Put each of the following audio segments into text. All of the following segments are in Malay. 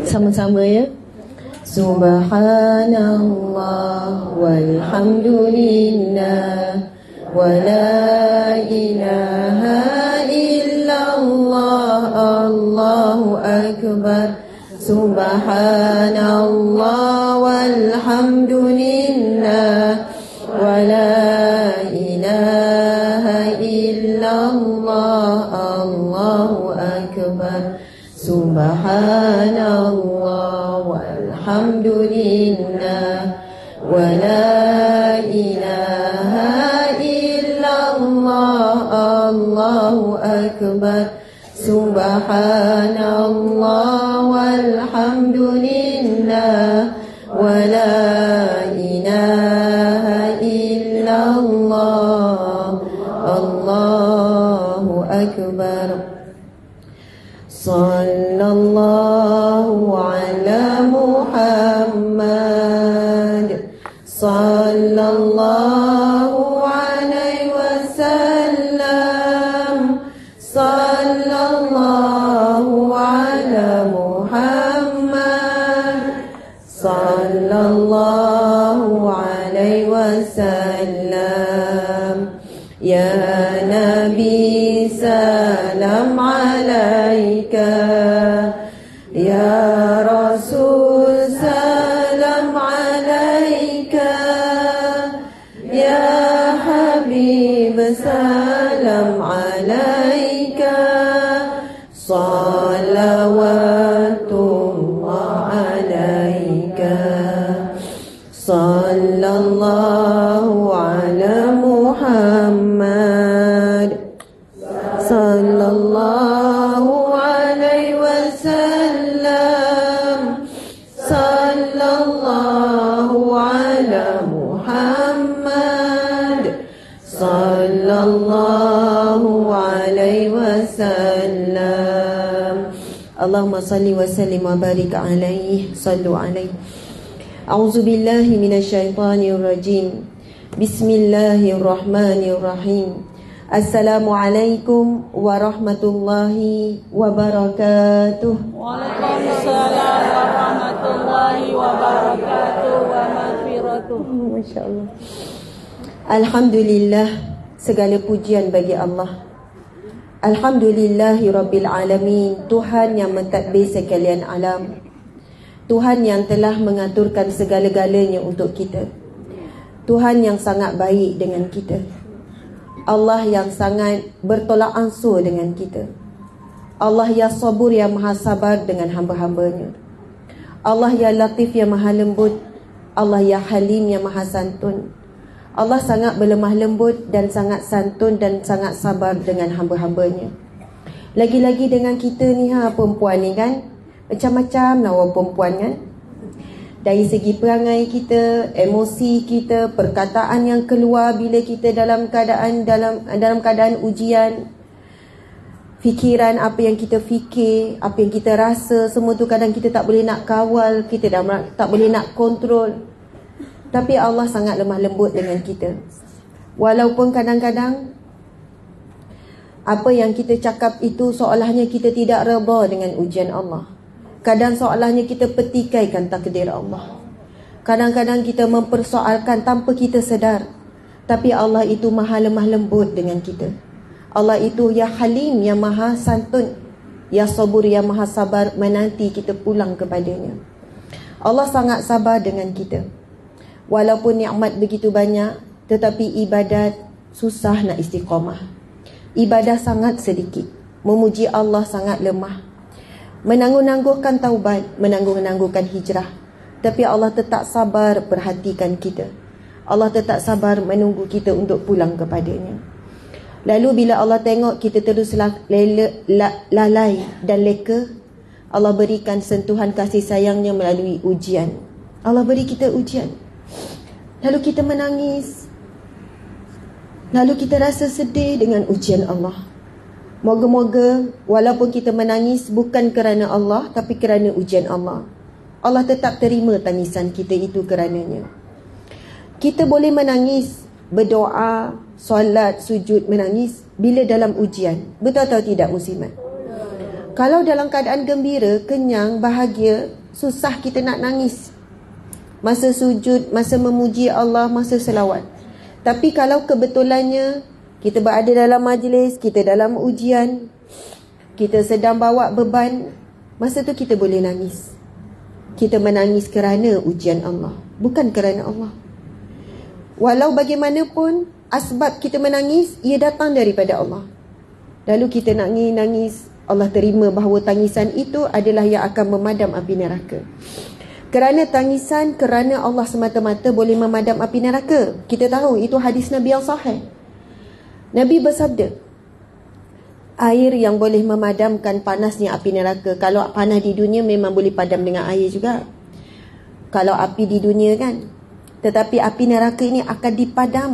Sama-sama ya. Subhanallah walhamdulillah wa la ilaha illallah Allahu akbar. Subhanallah walhamdulillah wa la ilaha illallah Allahu akbar. Subhanallah walhamdulillah wa la ilaha illallah Allahu akbar. Subhanallah walhamdulillah wa la ilaha illallah Allahu akbar. Sallallahu ala Muhammad sallallahu alaihi wasallam. Sallallahu ala Muhammad sallallahu alaihi wasallam. Ya Nabi salam alaika, ya Rasul salam alaika, ya Habib salam alaika. Salawatullah alaika. Sallallahu ala Muhammad sallallahu alaihi wasallam. Sallallahu ala Muhammad sallallahu alaihi wasallam. Allahumma salli wa sallim wa barik alaihi. Sallu alaihi. A'udzu billahi minasyaitonir rajim. Bismillahirrahmanirrahim. Assalamualaikum warahmatullahi wabarakatuh. Waalaikumsalam warahmatullahi wabarakatuh wa maghfiratuh. Masya-Allah. Alhamdulillah, segala pujian bagi Allah. Alhamdulillahi rabbil alamin, Tuhan yang mentadbir sekalian alam. Tuhan yang telah mengaturkan segala-galanya untuk kita. Tuhan yang sangat baik dengan kita. Allah yang sangat bertolak ansur dengan kita. Allah yang sabur, yang maha sabar dengan hamba-hambanya. Allah yang latif, yang maha lembut. Allah yang halim, yang maha santun. Allah sangat berlemah lembut dan sangat santun dan sangat sabar dengan hamba-hambanya. Lagi-lagi dengan kita ni perempuan ni kan, macam-macam lawa perempuan kan. Dari segi perangai kita, emosi kita, perkataan yang keluar bila kita dalam keadaan ujian, fikiran, apa yang kita fikir, apa yang kita rasa, semua tu kadang kita tak boleh nak kawal, kita tak boleh nak kontrol. Tapi Allah sangat lemah lembut dengan kita. Walaupun kadang-kadang apa yang kita cakap itu seolahnya kita tidak redha dengan ujian Allah. Kadang seolahnya kita petikaikan takdir Allah. Kadang-kadang kita mempersoalkan tanpa kita sedar. Tapi Allah itu maha lemah lembut dengan kita. Allah itu ya halim, yang maha santun, ya sabur, yang maha sabar menanti kita pulang kepadanya. Allah sangat sabar dengan kita. Walaupun nikmat begitu banyak, tetapi ibadat susah nak istiqamah. Ibadah sangat sedikit. Memuji Allah sangat lemah. Menangguh-nangguhkan taubat, menangguh-nangguhkan hijrah. Tapi Allah tetap sabar perhatikan kita. Allah tetap sabar menunggu kita untuk pulang kepadanya. Lalu bila Allah tengok kita terus lalai dan leka, Allah berikan sentuhan kasih sayangnya melalui ujian. Allah beri kita ujian. Lalu kita menangis. Lalu kita rasa sedih dengan ujian Allah. Moga-moga walaupun kita menangis bukan kerana Allah, tapi kerana ujian Allah, Allah tetap terima tangisan kita itu kerananya. Kita boleh menangis, berdoa, solat, sujud, menangis bila dalam ujian. Betul atau tidak muslimat? Kalau dalam keadaan gembira, kenyang, bahagia, susah kita nak nangis. Masa sujud, masa memuji Allah, masa selawat. Tapi kalau kebetulannya kita berada dalam majlis, kita dalam ujian, kita sedang bawa beban, masa tu kita boleh nangis. Kita menangis kerana ujian Allah, bukan kerana Allah. Walau bagaimanapun, asbab kita menangis, ia datang daripada Allah. Lalu kita nangis, Allah terima bahawa tangisan itu adalah yang akan memadam api neraka. Kerana tangisan, kerana Allah semata-mata boleh memadam api neraka. Kita tahu itu hadis Nabi yang sahih. Nabi bersabda, air yang boleh memadamkan panasnya api neraka. Kalau panas di dunia memang boleh padam dengan air juga, kalau api di dunia kan. Tetapi api neraka ini akan dipadam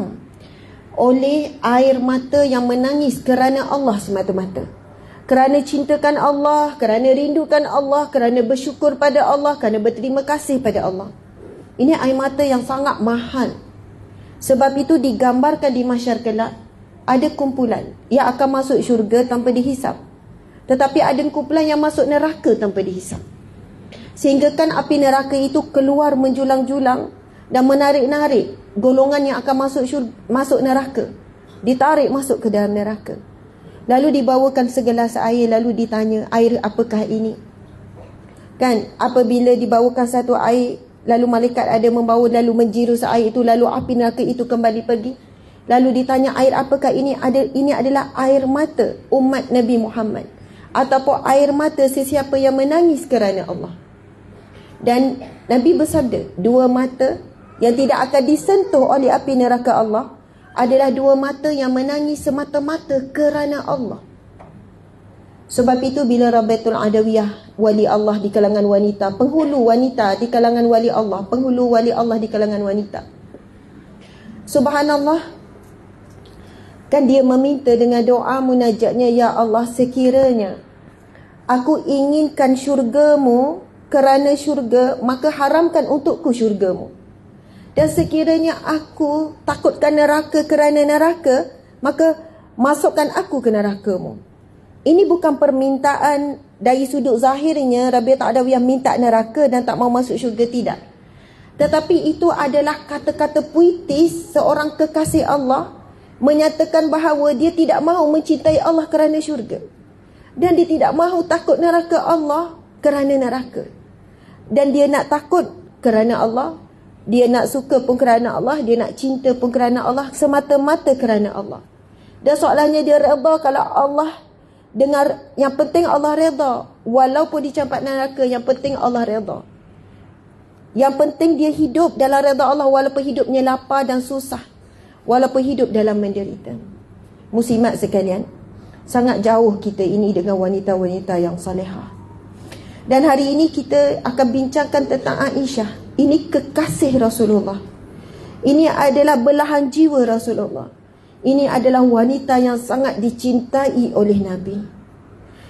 oleh air mata yang menangis kerana Allah semata-mata. Kerana cintakan Allah, kerana rindukan Allah, kerana bersyukur pada Allah, kerana berterima kasih pada Allah. Ini air mata yang sangat mahal. Sebab itu digambarkan di mahsyar kelak, ada kumpulan yang akan masuk syurga tanpa dihisap. Tetapi ada kumpulan yang masuk neraka tanpa dihisap. Sehingga kan api neraka itu keluar menjulang-julang dan menarik-narik golongan yang akan masuk neraka. Ditarik masuk ke dalam neraka. Lalu dibawakan segelas air, lalu ditanya, air apakah ini? Kan, apabila dibawakan satu air, lalu malaikat ada membawa, lalu menjirus air itu, lalu api neraka itu kembali pergi. Lalu ditanya, air apakah ini? Ini adalah air mata umat Nabi Muhammad, ataupun air mata sesiapa yang menangis kerana Allah. Dan Nabi bersabda, dua mata yang tidak akan disentuh oleh api neraka Allah adalah dua mata yang menangis semata-mata kerana Allah. Sebab itu bila Rabiatul Adawiyah, wali Allah di kalangan wanita, penghulu wanita di kalangan wali Allah, penghulu wali Allah di kalangan wanita, subhanallah, kan dia meminta dengan doa munajatnya, ya Allah, sekiranya aku inginkan syurgamu kerana syurga, maka haramkan untukku syurgamu. Dan sekiranya aku takutkan neraka kerana neraka, maka masukkan aku ke nerakamu. Ini bukan permintaan dari sudut zahirnya Rabiatul Adawiyah minta neraka dan tak mau masuk syurga, tidak. Tetapi itu adalah kata-kata puitis seorang kekasih Allah menyatakan bahawa dia tidak mahu mencintai Allah kerana syurga, dan dia tidak mahu takut neraka Allah kerana neraka. Dan dia nak takut kerana Allah, dia nak suka pun kerana Allah, dia nak cinta pun kerana Allah, semata-mata kerana Allah. Dan soalannya dia redha kalau Allah dengar, yang penting Allah redha. Walaupun dicampak neraka, yang penting Allah redha. Yang penting dia hidup dalam redha Allah, walaupun hidupnya lapar dan susah, walaupun hidup dalam menderita. Muslimat sekalian, sangat jauh kita ini dengan wanita-wanita yang salihah. Dan hari ini kita akan bincangkan tentang Aisyah. Ini kekasih Rasulullah. Ini adalah belahan jiwa Rasulullah. Ini adalah wanita yang sangat dicintai oleh Nabi.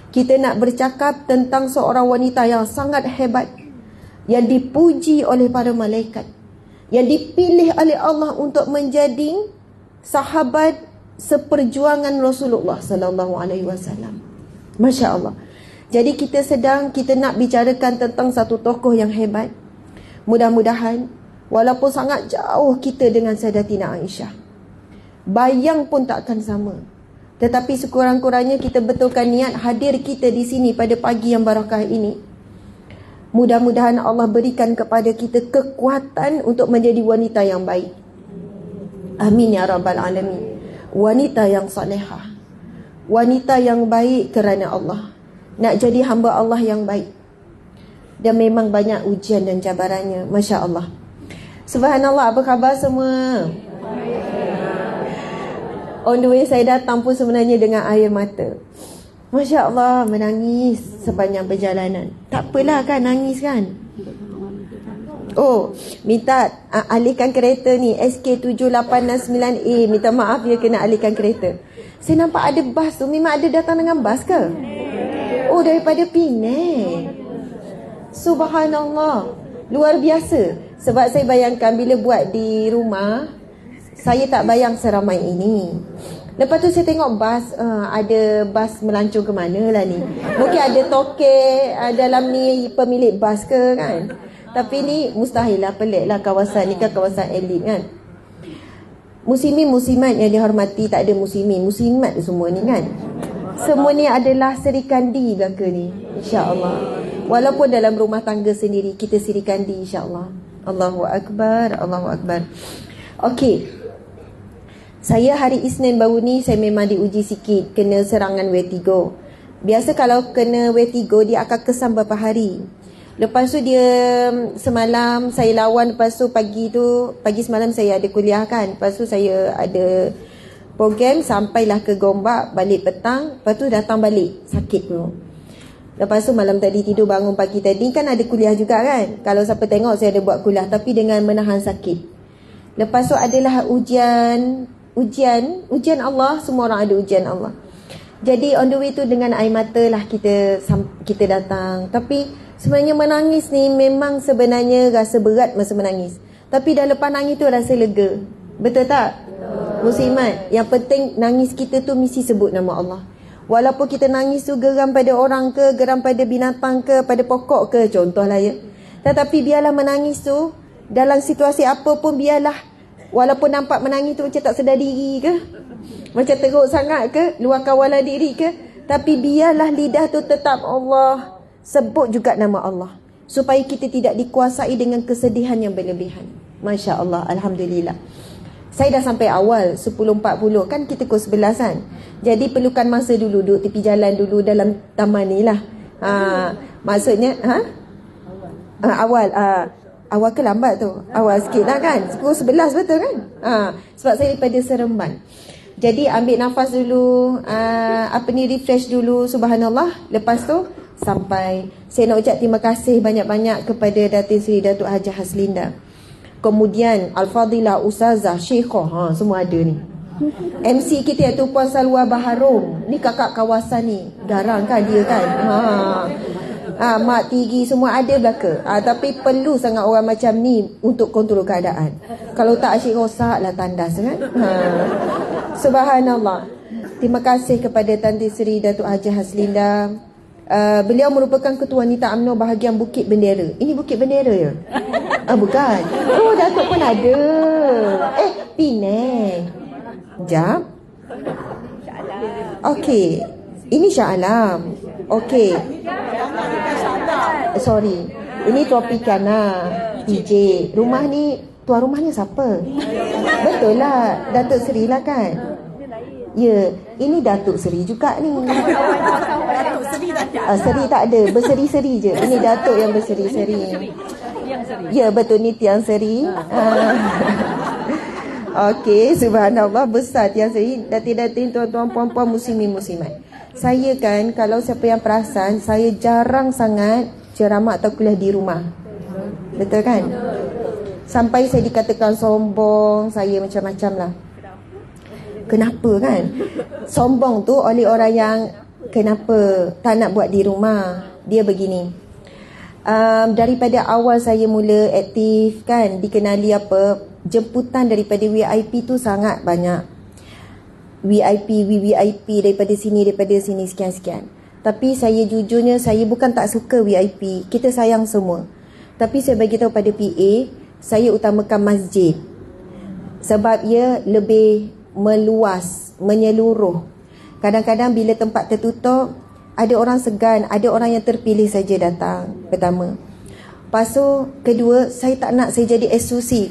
Kita nak bercakap tentang seorang wanita yang sangat hebat, yang dipuji oleh para malaikat, yang dipilih oleh Allah untuk menjadi sahabat seperjuangan Rasulullah sallallahu alaihi wasallam. Masya-Allah. Jadi kita nak bicarakan tentang satu tokoh yang hebat. Mudah-mudahan walaupun sangat jauh kita dengan Sayyidatina Aisyah, bayang pun takkan sama, tetapi sekurang-kurangnya kita betulkan niat hadir kita di sini pada pagi yang barakah ini. Mudah-mudahan Allah berikan kepada kita kekuatan untuk menjadi wanita yang baik. Amin ya rabbal alamin. Wanita yang salihah, wanita yang baik kerana Allah, nak jadi hamba Allah yang baik. Dan memang banyak ujian dan cabarannya. Masya Allah. Subhanallah, apa khabar semua? On the way saya datang pun sebenarnya dengan air mata. Masya Allah, menangis sepanjang perjalanan. Tak apalah kan, nangis kan. Oh, minta alihkan kereta ni SK7869A. Minta maaf ya kena alihkan kereta. Saya nampak ada bas tu. Memang ada datang dengan bas ke? Oh, daripada Penang. Subhanallah, luar biasa. Sebab saya bayangkan bila buat di rumah, saya tak bayang seramai ini. Lepas tu saya tengok bas, ada bas melancong ke mana lah ni. Mungkin ada toke dalam ni pemilik bas ke kan. Tapi ni mustahil lah, pelik lah kawasan ni kan kawasan elit kan. Muslimin muslimat yang dihormati, tak ada muslimin, muslimat semua ni kan. Semua ni adalah serikandi belaka ni, insya-Allah. Walaupun dalam rumah tangga sendiri kita serikandi insya-Allah. Allahu akbar, Allahu akbar. Okey. Saya hari Isnin baru ni saya memang diuji sikit kena serangan vertigo. Biasa kalau kena vertigo dia akan kesan beberapa hari. Lepas tu dia semalam saya lawan, lepas tu pagi semalam saya ada kuliah kan. Lepas tu saya ada program sampailah ke Gombak, balik petang, lepas tu datang balik sakit tu. Lepas tu malam tadi tidur bangun pagi tadi kan ada kuliah juga kan. Kalau siapa tengok saya ada buat kuliah tapi dengan menahan sakit. Lepas tu adalah ujian Allah, semua orang ada ujian Allah. Jadi on the way tu dengan air mata lah kita datang. Tapi sebenarnya menangis ni memang sebenarnya rasa berat masa menangis. Tapi dah lepas nangis tu rasa lega. Betul tak? Muslimat, yang penting nangis kita tu mesti sebut nama Allah. Walaupun kita nangis tu geram pada orang ke, geram pada binatang ke, pada pokok ke, contohlah ya. Tetapi biarlah menangis tu dalam situasi apa pun biarlah. Walaupun nampak menangis tu macam tak sedar diri ke, macam teruk sangat ke, luar kawalan diri ke, tapi biarlah lidah tu tetap Allah, sebut juga nama Allah, supaya kita tidak dikuasai dengan kesedihan yang berlebihan. Masya Allah, Alhamdulillah. Saya dah sampai awal 10.40 kan, kita kos 11 kan. Jadi perlukan masa dulu, duduk tepi jalan dulu dalam taman ni lah. Maksudnya awal ke lambat tu? Awal sikit lah kan, 10-11 betul kan? Sebab saya daripada Seremban. Jadi ambil nafas dulu, refresh dulu, subhanallah. Lepas tu sampai. Saya nak ucap terima kasih banyak-banyak kepada Datin Seri Datuk Hajah Haslinda. Kemudian Al-Fadilah, Ustazah, Syekhah, semua ada ni. MC kita iaitu Puan Salwa Baharom. Ni kakak kawasan ni, garang kan dia kan. Mak Tigi semua ada belaka. Tapi perlu sangat orang macam ni untuk kontrol keadaan. Kalau tak asyik rosak lah tandas kan. Subhanallah. Terima kasih kepada Tan Sri Datuk Hajah Haslinda. Beliau merupakan Ketua Wanita UMNO bahagian Bukit Bendera. Ini Bukit Bendera ya? Bukan. Oh, Datuk pun ada. Penang. Sekejap. Okey. Ini Shah Alam. Okey. Sorry. Ini Tropicana PJ. Rumah ni, tuan rumahnya siapa? Betul lah, Datuk Seri lah kan? Ya, ini Datuk Seri juga ni. Seri tak ada, berseri-seri je. Ini Datuk yang berseri-seri. Ya, betul, ni Tiang Seri. Okey, subhanallah, besar Tiang Seri. Datin-datin, tuan-tuan, puan-puan, muslimin, muslimat. Saya kan, kalau siapa yang perasan, saya jarang sangat ceramah atau kuliah di rumah. Betul kan? Sampai saya dikatakan sombong, saya macam-macam lah. Kenapa kan? Sombong tu oleh orang yang kenapa tak nak buat di rumah. Dia begini. Daripada awal saya mula aktif kan, dikenali apa, jemputan daripada VIP tu sangat banyak. VVIP daripada sini, sekian-sekian. Tapi saya jujurnya, saya bukan tak suka VIP. Kita sayang semua. Tapi saya bagi tahu pada PA, saya utamakan masjid. Sebab ia lebih meluas, menyeluruh. Kadang-kadang bila tempat tertutup, ada orang segan, ada orang yang terpilih saja datang. Pertama. Lepas tu, kedua, saya tak nak saya jadi eksklusif.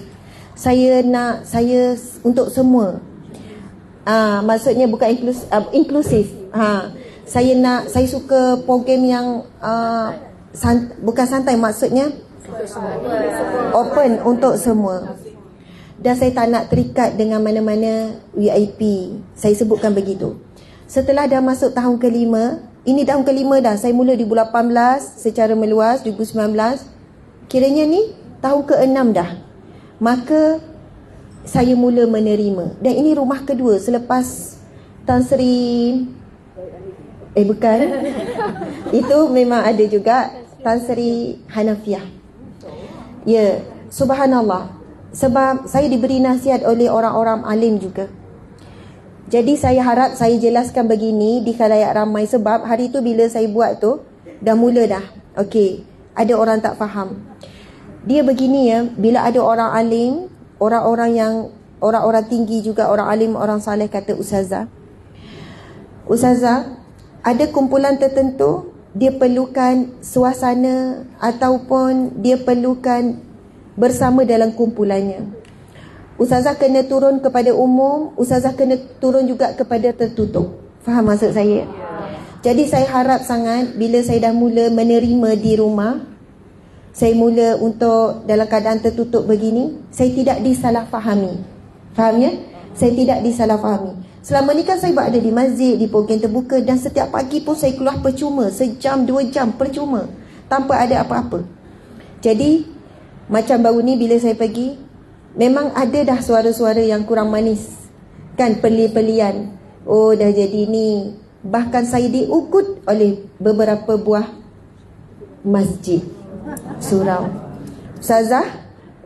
Saya nak saya untuk semua. Maksudnya bukan inklusif. Saya suka program yang bukan santai, maksudnya open untuk semua. Dan saya tak nak terikat dengan mana-mana VIP. Saya sebutkan begitu. Setelah dah masuk tahun kelima, ini tahun kelima dah, saya mula 2018 secara meluas, 2019. Kiranya ni tahun ke-6 dah. Maka saya mula menerima. Dan ini rumah kedua selepas Tan Sri bukan. Itu memang ada juga Tan Sri Hanafiah. Ya, subhanallah. Sebab saya diberi nasihat oleh orang-orang alim juga. Jadi saya harap saya jelaskan begini di khalayak ramai, sebab hari tu bila saya buat tu dah mula dah. Okey, ada orang tak faham. Dia begini ya, bila ada orang alim, orang-orang tinggi juga, orang alim, orang saleh kata ustazah, ada kumpulan tertentu dia perlukan suasana ataupun dia perlukan bersama dalam kumpulannya. Ustazah kena turun kepada umum, ustazah kena turun juga kepada tertutup. Faham maksud saya? Jadi saya harap sangat bila saya dah mula menerima di rumah, saya mula untuk dalam keadaan tertutup begini, saya tidak disalahfahami. Faham ya? Saya tidak disalahfahami. Selama ni kan saya berada di masjid, di program terbuka, dan setiap pagi pun saya keluar percuma, sejam, 2 jam percuma, tanpa ada apa-apa. Jadi macam baru ni bila saya pergi, memang ada dah suara-suara yang kurang manis, kan, peli-pelian. Oh dah jadi ni. Bahkan saya diugut oleh beberapa buah masjid surau. Ustazah,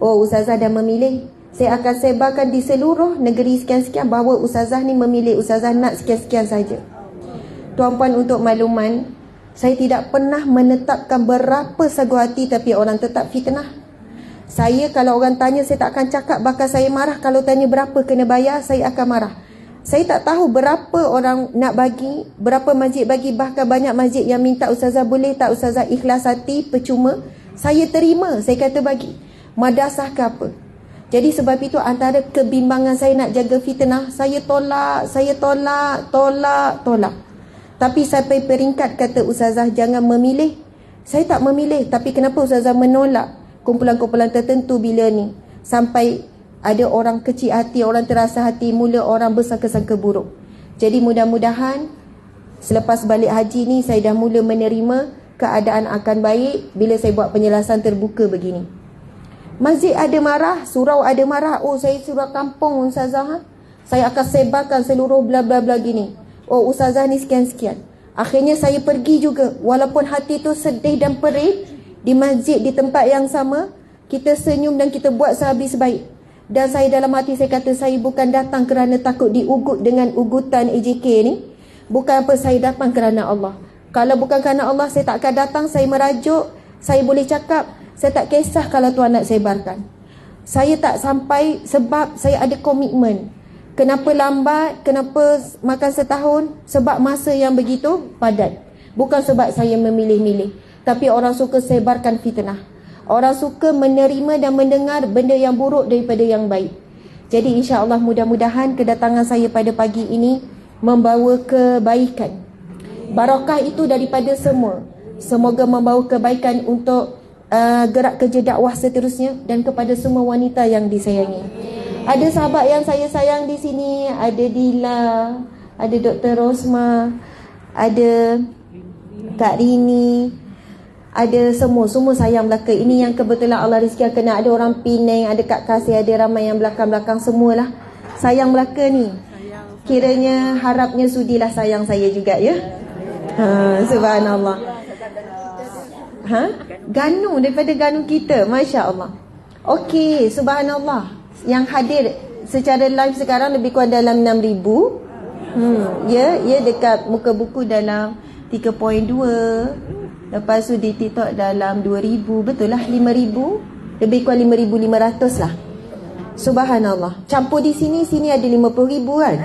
oh ustazah dah memilih, saya akan sebarkan di seluruh negeri sekian-sekian bahawa ustazah ni memilih, ustazah nak sekian-sekian saja. Tuan-puan, untuk makluman, saya tidak pernah menetapkan berapa sagu hati, tapi orang tetap fitnah. Saya kalau orang tanya, saya tak akan cakap, bahkan saya marah. Kalau tanya berapa kena bayar, saya akan marah. Saya tak tahu berapa orang nak bagi, berapa masjid bagi. Bahkan banyak masjid yang minta ustazah boleh tak ustazah ikhlas hati, percuma. Saya terima, saya kata bagi. Madrasah ke apa. Jadi sebab itu antara kebimbangan saya nak jaga fitnah, saya tolak. Tapi sampai peringkat kata ustazah jangan memilih. Saya tak memilih, tapi kenapa ustazah menolak kumpulan-kumpulan tertentu bila ni? Sampai ada orang kecil hati, orang terasa hati, mula orang bersangka-sangka buruk. Jadi mudah-mudahan selepas balik haji ni saya dah mula menerima keadaan akan baik bila saya buat penjelasan terbuka begini. Masjid ada marah, surau ada marah. Oh saya surau kampung ustazah, saya akan sebarkan seluruh bla bla bla gini. Oh ustazah ni sekian-sekian. Akhirnya saya pergi juga, walaupun hati tu sedih dan perih. Di masjid, di tempat yang sama, kita senyum dan kita buat sehabis baik. Dan saya dalam hati saya kata, saya bukan datang kerana takut diugut dengan ugutan AJK ni. Bukan apa, saya datang kerana Allah. Kalau bukan kerana Allah, saya tak akan datang. Saya merajuk, saya boleh cakap, saya tak kisah kalau tuan nak sebarkan. Saya tak sampai sebab saya ada komitmen. Kenapa lambat, kenapa makan setahun? Sebab masa yang begitu padat. Bukan sebab saya memilih-milih. Tapi orang suka sebarkan fitnah. Orang suka menerima dan mendengar benda yang buruk daripada yang baik. Jadi insya-Allah mudah-mudahan kedatangan saya pada pagi ini membawa kebaikan. Barakah itu daripada semua. Semoga membawa kebaikan untuk gerak kerja dakwah seterusnya dan kepada semua wanita yang disayangi. Ada sahabat yang saya sayang di sini, ada Dila, ada Dr. Rosma, ada Kak Rini, ada semua sayang belaka. Ini yang kebetulan Allah rezeki kena. Ada orang Penang, ada Kak Kasih, ada ramai yang belakang-belakang semualah. Sayang belaka ni. Kiranya harapnya sudilah sayang saya juga ya. Subhanallah. Ganu daripada ganu kita, masya-Allah. Okey, subhanallah. Yang hadir secara live sekarang lebih kurang dalam 6,000. Ya dekat muka buku dalam 3.2. Lepas tu di TikTok dalam 2,000. Betul lah, 5,000. Lebih kurang 5,500 lah. Subhanallah. Campur di sini ada 50,000 kan.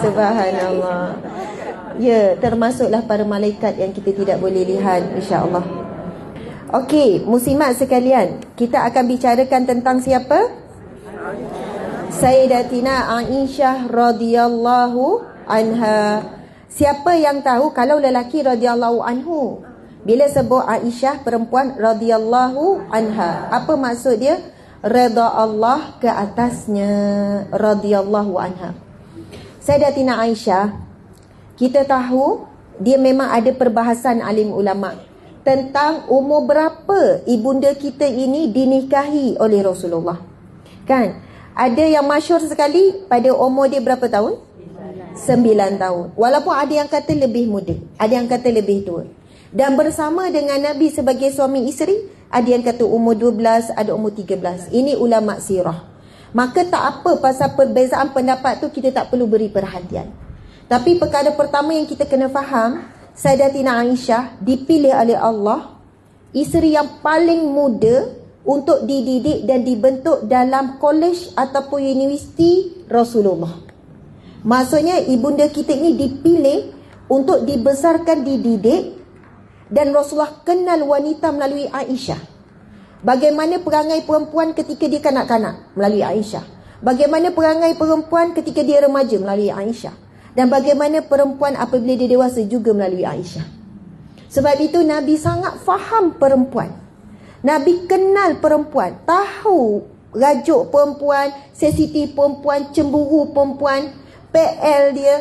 Subhanallah. Ya, termasuklah para malaikat yang kita tidak boleh lihat, insya-Allah. Okey, muslimat sekalian, kita akan bicarakan tentang siapa? Sayyidatina Aisyah radhiyallahu anha. Siapa yang tahu kalau lelaki radhiyallahu anhu? Bila sebut Aisyah perempuan radhiyallahu anha, apa maksud dia? Redha Allah ke atasnya, radhiyallahu anha. Sayyidatina Aisyah, kita tahu dia memang ada perbahasan alim ulama tentang umur berapa ibunda kita ini dinikahi oleh Rasulullah. Kan? Ada yang masyhur sekali pada umur dia berapa tahun? 9 tahun. Walaupun ada yang kata lebih muda, ada yang kata lebih tua. Dan bersama dengan Nabi sebagai suami isteri, ada yang kata umur 12, ada umur 13. Ini ulama sirah. Maka tak apa pasal perbezaan pendapat tu kita tak perlu beri perhatian. Tapi perkara pertama yang kita kena faham, Sayyidatina Aisyah dipilih oleh Allah, isteri yang paling muda untuk dididik dan dibentuk dalam kolej ataupun universiti Rasulullah. Maksudnya ibunda kita ini dipilih untuk dibesarkan, dididik, dan Rasulullah kenal wanita melalui Aisyah. Bagaimana perangai perempuan ketika dia kanak-kanak melalui Aisyah. Bagaimana perangai perempuan ketika dia remaja melalui Aisyah. Dan bagaimana perempuan apabila dia dewasa juga melalui Aisyah. Sebab itu Nabi sangat faham perempuan. Nabi kenal perempuan, tahu rajuk perempuan, sensitif perempuan, cemburu perempuan, PL dia.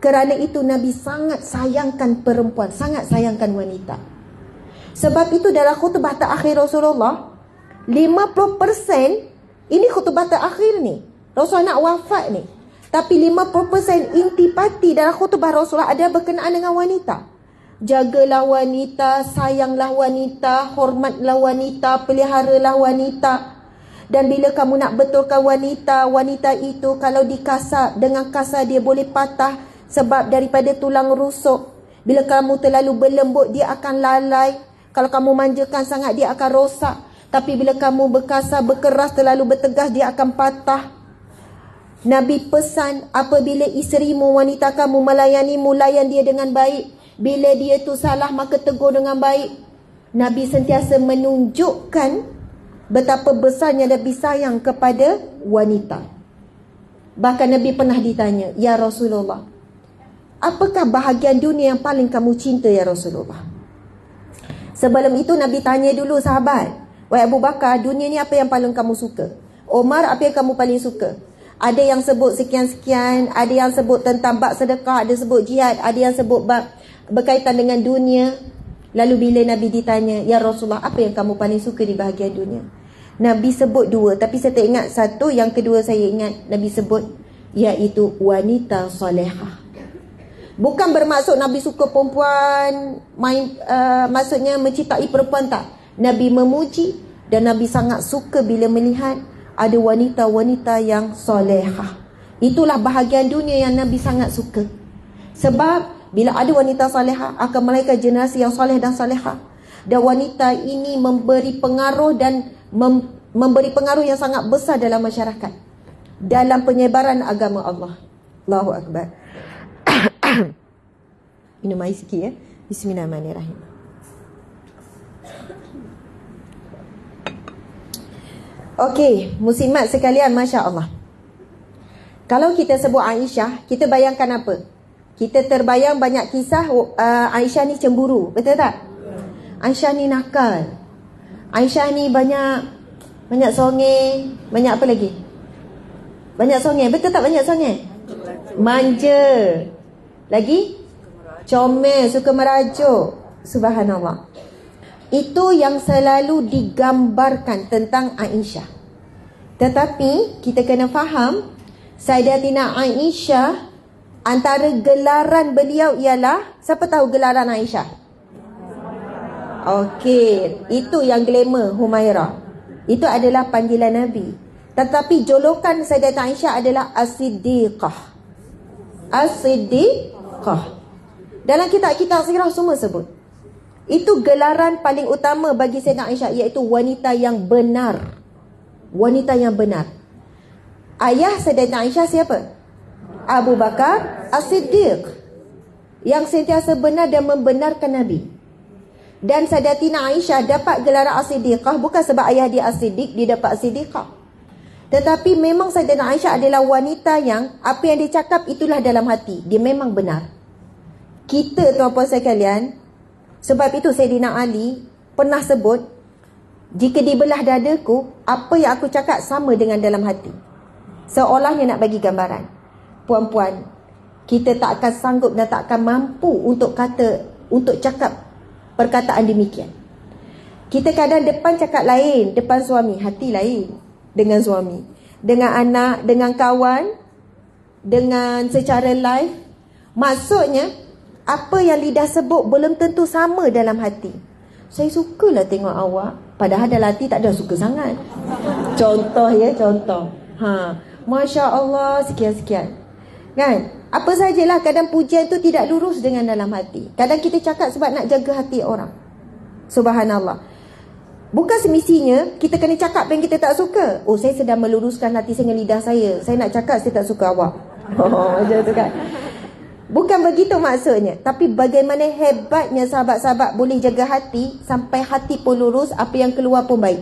Kerana itu Nabi sangat sayangkan perempuan, sangat sayangkan wanita. Sebab itu dalam khutbah terakhir Rasulullah, 50% ini khutbah terakhir ni, Rasulullah nak wafat ni, tapi 50% intipati dalam khutbah Rasulullah ada berkenaan dengan wanita. Jagalah wanita, sayanglah wanita, hormatlah wanita, peliharalah wanita. Dan bila kamu nak betulkan wanita, wanita itu kalau dikasar, dengan kasar dia boleh patah sebab daripada tulang rusuk. Bila kamu terlalu berlembut, dia akan lalai. Kalau kamu manjakan sangat, dia akan rosak. Tapi bila kamu berkasar, berkeras, terlalu bertegas, dia akan patah. Nabi pesan, apabila isterimu, wanita kamu melayanimu, layan dia dengan baik. Bila dia tu salah, maka tegur dengan baik. Nabi sentiasa menunjukkan betapa besarnya Nabi sayang kepada wanita. Bahkan Nabi pernah ditanya, ya Rasulullah, apakah bahagian dunia yang paling kamu cinta ya Rasulullah? Sebelum itu Nabi tanya dulu sahabat, wahai Abu Bakar, dunia ni apa yang paling kamu suka? Omar, apa yang kamu paling suka? Ada yang sebut sekian-sekian, ada yang sebut tentang bab sedekah, ada sebut jihad, ada yang sebut bab berkaitan dengan dunia. Lalu bila Nabi ditanya, ya Rasulullah, apa yang kamu paling suka di bahagian dunia? Nabi sebut dua, tapi saya tak ingat satu. Yang kedua saya ingat Nabi sebut, iaitu wanita solehah. Bukan bermaksud Nabi suka perempuan, maksudnya mencintai perempuan, tak. Nabi memuji dan Nabi sangat suka bila melihat ada wanita-wanita yang solehah. Itulah bahagian dunia yang Nabi sangat suka. Sebab bila ada wanita solehah, akan melahirkan generasi yang soleh dan solehah. Dan wanita ini memberi pengaruh dan memberi pengaruh yang sangat besar dalam masyarakat, dalam penyebaran agama Allah. Allahu Akbar. Minum air sikit ya. Bismillahirrahmanirrahim. Okey, muslimat sekalian, Masya Allah. Kalau kita sebut Aisyah, kita bayangkan apa? Kita terbayang banyak kisah Aisyah ni cemburu, betul tak? Aisyah ni nakal, Aisyah ni banyak songeh, banyak apa lagi? Banyak songeh, betul tak banyak songeh? Manja. Lagi? Comel, suka merajuk. Subhanallah. Itu yang selalu digambarkan tentang Aisyah. Tetapi kita kena faham, Sayyidatina Aisyah, antara gelaran beliau ialah, siapa tahu gelaran Aisyah? Okey, itu yang glamour, Humairah. Itu adalah panggilan Nabi. Tetapi julukan Sayyidatina Aisyah adalah As-Siddiqah. As-Siddiqah. Dalam kitab-kitab sirah semua sebut. Itu gelaran paling utama bagi Sayyidatina Aisyah, iaitu wanita yang benar. Wanita yang benar. Ayah Sayyidatina Aisyah siapa? Abu Bakar As-Siddiq, yang sentiasa benar dan membenarkan Nabi. Dan Sayyidatina Aisyah dapat gelaran As-Siddiqah bukan sebab ayah dia As-Siddiq, dia dapat As-Siddiqah. Tetapi memang Sayyidatina Aisyah adalah wanita yang apa yang dia cakap itulah dalam hati. Dia memang benar. Kita, tuan-puan sekalian, sebab itu Sayyidina Ali pernah sebut, jika dibelah dadaku, apa yang aku cakap sama dengan dalam hati. Seolahnya nak bagi gambaran. Puan-puan, kita tak akan sanggup dan tak akan mampu untuk cakap perkataan demikian. Kita kadang depan cakap lain, depan suami, hati lain dengan suami, dengan anak, dengan kawan, dengan secara live. Maksudnya apa yang lidah sebut belum tentu sama dalam hati. Saya sukalah tengok awak, padahal dalam hati tak ada suka sangat. Contoh ya, contoh. Masya Allah, sekian-sekian. Kan? Apa sajalah, kadang pujian tu tidak lurus dengan dalam hati. Kadang kita cakap sebab nak jaga hati orang. Subhanallah. Bukan semestinya kita kena cakap yang kita tak suka. Oh, saya sedang meluruskan hati saya dengan lidah saya. Saya nak cakap saya tak suka awak. Macam tu kan. Bukan begitu maksudnya. Tapi bagaimana hebatnya sahabat-sahabat boleh jaga hati sampai hati pun lurus, apa yang keluar pun baik.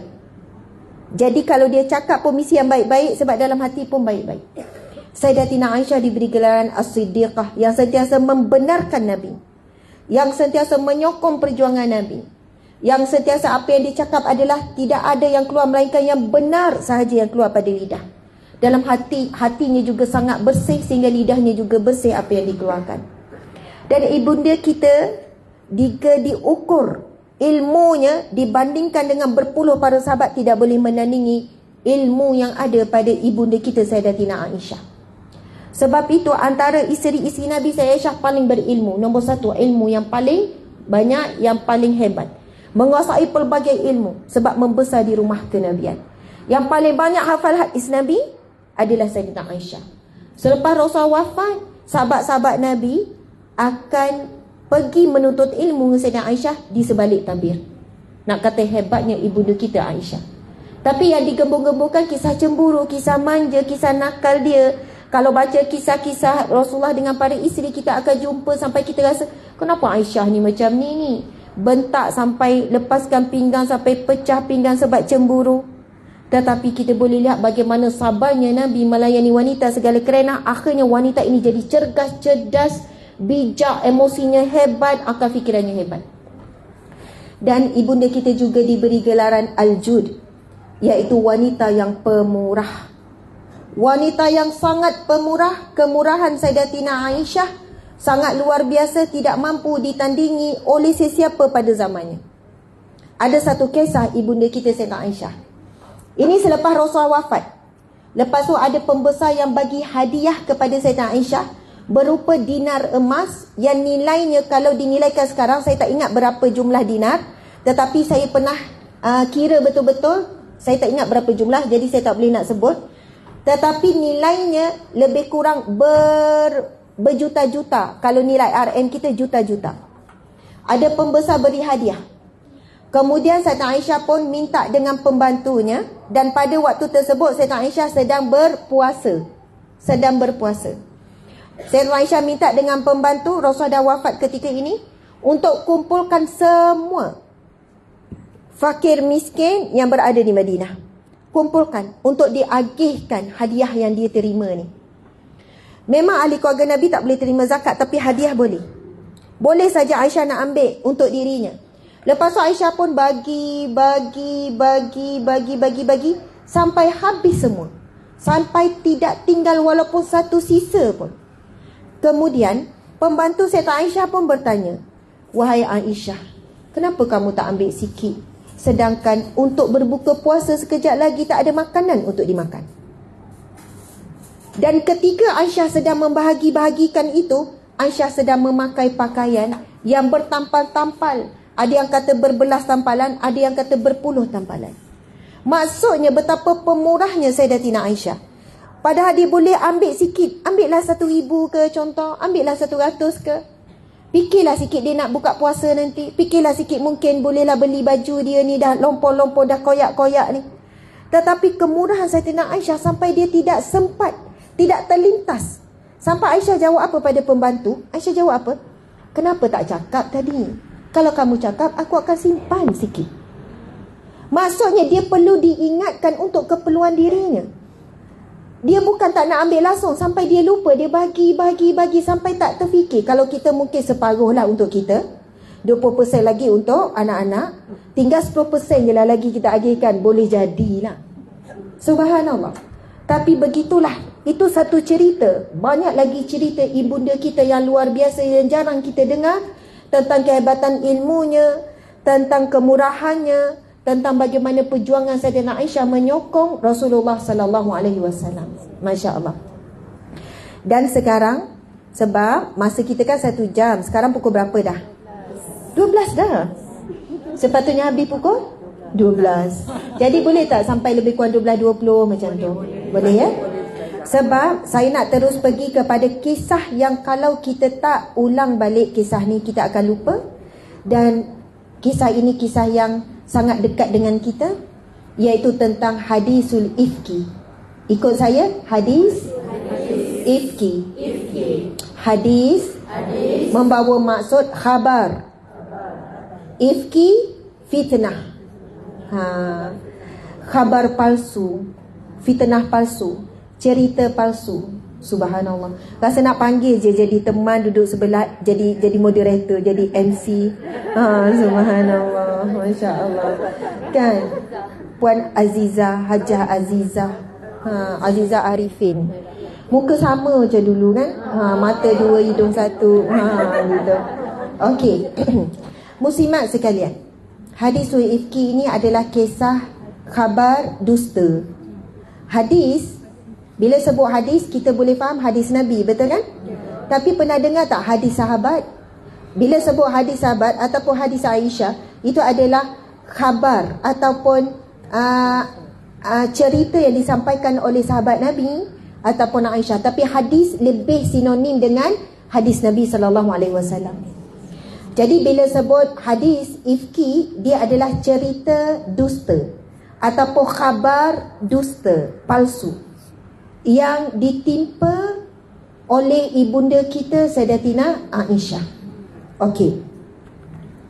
Jadi kalau dia cakap pun misi yang baik-baik, sebab dalam hati pun baik-baik. Sayyidatina Aisyah diberi gelaran As-Siddiqah, yang sentiasa membenarkan Nabi, yang sentiasa menyokong perjuangan Nabi, yang sentiasa apa yang dicakap adalah tidak ada yang keluar melainkan yang benar sahaja yang keluar pada lidah. Dalam hatinya juga sangat bersih, sehingga lidahnya juga bersih apa yang dikeluarkan. Dan ibunda kita, jika diukur ilmunya dibandingkan dengan berpuluh para sahabat, tidak boleh menandingi ilmu yang ada pada ibunda kita Sayyidatina Aisyah. Sebab itu antara isteri-isteri Nabi, Aisyah paling berilmu. Nombor satu, ilmu yang paling banyak, yang paling hebat, menguasai pelbagai ilmu, sebab membesar di rumah kenabian. Yang paling banyak hafal hadis Nabi adalah Sayyidatina Aisyah. Selepas Rasulullah wafat, sahabat-sahabat Nabi akan pergi menuntut ilmu dengan Sayyidatina Aisyah di sebalik tabir. Nak kata hebatnya ibunda kita Aisyah. Tapi yang digembur-gemburkan kisah cemburu, kisah manja, kisah nakal dia. Kalau baca kisah-kisah Rasulullah dengan para isteri, kita akan jumpa sampai kita rasa, kenapa Aisyah ni macam ni? Bentak sampai lepaskan pinggang, sampai pecah pinggang sebab cemburu. Tetapi kita boleh lihat bagaimana sabarnya Nabi melayani wanita segala kerana. Akhirnya wanita ini jadi cergas, cerdas, bijak, emosinya hebat, akal fikirannya hebat. Dan ibunda kita juga diberi gelaran Al-Jud, iaitu wanita yang pemurah. Wanita yang sangat pemurah. Kemurahan Sayyidatina Aisyah sangat luar biasa, tidak mampu ditandingi oleh sesiapa pada zamannya. Ada satu kisah ibunda kita Sayyidatina Aisyah. Ini selepas Rasulullah wafat. Lepas tu ada pembesar yang bagi hadiah kepada Sayyidatina Aisyah berupa dinar emas yang nilainya, kalau dinilaikan sekarang, saya tak ingat berapa jumlah dinar, tetapi saya pernah kira betul-betul, saya tak ingat berapa jumlah, jadi saya tak boleh nak sebut. Tetapi nilainya lebih kurang berjuta-juta. Kalau nilai RM kita juta-juta. Ada pembesar beri hadiah. Kemudian Sayyidatina Aisyah pun minta dengan pembantunya, dan pada waktu tersebut Sayyidatina Aisyah sedang berpuasa. Sayyidatina Aisyah minta dengan pembantu, Rasulullah dah wafat ketika ini, untuk kumpulkan semua fakir miskin yang berada di Madinah. Kumpulkan untuk diagihkan hadiah yang dia terima ni. Memang ahli keluarga Nabi tak boleh terima zakat, tapi hadiah boleh. Boleh saja Aisyah nak ambil untuk dirinya. Lepas tu Aisyah pun bagi sampai habis semua. Sampai tidak tinggal walaupun satu sisa pun. Kemudian pembantu Sayyidatina Aisyah pun bertanya, wahai Aisyah, kenapa kamu tak ambil sikit? Sedangkan untuk berbuka puasa sekejap lagi tak ada makanan untuk dimakan. Dan ketika Aisyah sedang membahagi-bahagikan itu, Aisyah sedang memakai pakaian yang bertampal-tampal. Ada yang kata berbelas tampalan, ada yang kata berpuluh tampalan. Maksudnya betapa pemurahnya Sayyidatina Aisyah. Padahal dia boleh ambil sikit, ambillah 1,000 ke contoh, ambillah 100 ke. Fikirlah sikit dia nak buka puasa nanti. Fikirlah sikit mungkin bolehlah beli baju dia ni dah lompor-lompor, dah koyak-koyak ni. Tetapi kemurahan Sayyidatina Aisyah sampai dia tidak sempat, tidak terlintas. Sampai Aisyah jawab apa pada pembantu? Aisyah jawab apa? Kenapa tak cakap tadi? Kalau kamu cakap, aku akan simpan sikit. Maksudnya dia perlu diingatkan untuk keperluan dirinya. Dia bukan tak nak ambil langsung, sampai dia lupa, dia bagi sampai tak terfikir. Kalau kita mungkin separuh lah untuk kita, 20% lagi untuk anak-anak, tinggal 10% je lah lagi kita agihkan, boleh jadilah. Subhanallah. Tapi begitulah, itu satu cerita. Banyak lagi cerita ibunda kita yang luar biasa yang jarang kita dengar, tentang kehebatan ilmunya, tentang kemurahannya, tentang bagaimana perjuangan Sayyidatina Aisyah menyokong Rasulullah sallallahu alaihi wasallam. Masya-Allah. Dan sekarang, sebab masa kita kan 1 jam, sekarang pukul berapa dah? 12 dah. Sepatutnya habis pukul 12. Jadi boleh tak sampai lebih kurang 12-20 macam tu? Boleh ya? Sebab saya nak terus pergi kepada kisah yang kalau kita tak ulang balik kisah ni, kita akan lupa. Dan kisah ini kisah yang sangat dekat dengan kita, iaitu tentang hadisul ifki. Ikut saya, hadis ifki. Hadis membawa maksud khabar. Ifki, fitnah. Khabar palsu, fitnah palsu, cerita palsu. Subhanallah. Rasa nak panggil je jadi teman duduk sebelah, jadi moderator, jadi MC. Subhanallah, masya-Allah. Kan? Puan Aziza, Hajah Aziza, Aziza Arifin. Muka sama macam dulu kan? Mata dua, hidung satu. Gitu. Okey. Muslimat sekalian, hadisul ifki ini adalah kisah khabar dusta. Hadis, bila sebut hadis, kita boleh faham hadis Nabi, betul kan? Tapi pernah dengar tak hadis sahabat? Bila sebut hadis sahabat ataupun hadis Aisyah, itu adalah khabar ataupun cerita yang disampaikan oleh sahabat Nabi ataupun Aisyah. Tapi hadis lebih sinonim dengan hadis Nabi SAW. Jadi bila sebut hadis ifki, dia adalah cerita dusta ataupun khabar dusta, palsu, yang ditimpa oleh ibunda kita Sayyidatina Aisyah. Okey.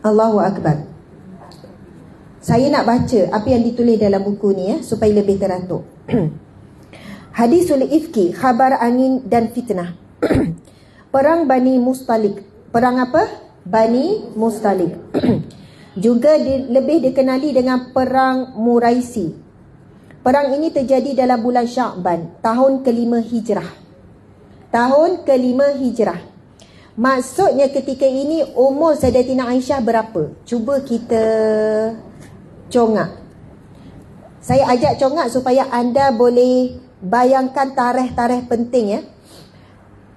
Allahu Akbar. Saya nak baca apa yang ditulis dalam buku ni ya, supaya lebih teratur. Hadisul ifki, khabar angin dan fitnah. Perang Bani Mustalik. Perang apa? Bani Mustalik. Juga lebih dikenali dengan Perang Muraisi. Perang ini terjadi dalam bulan Sya'ban, tahun ke-5 Hijrah. Tahun ke-5 Hijrah. Maksudnya ketika ini umur Sayyidatina Aisyah berapa? Cuba kita congak. Saya ajak congak supaya anda boleh bayangkan tarikh-tarikh penting ya.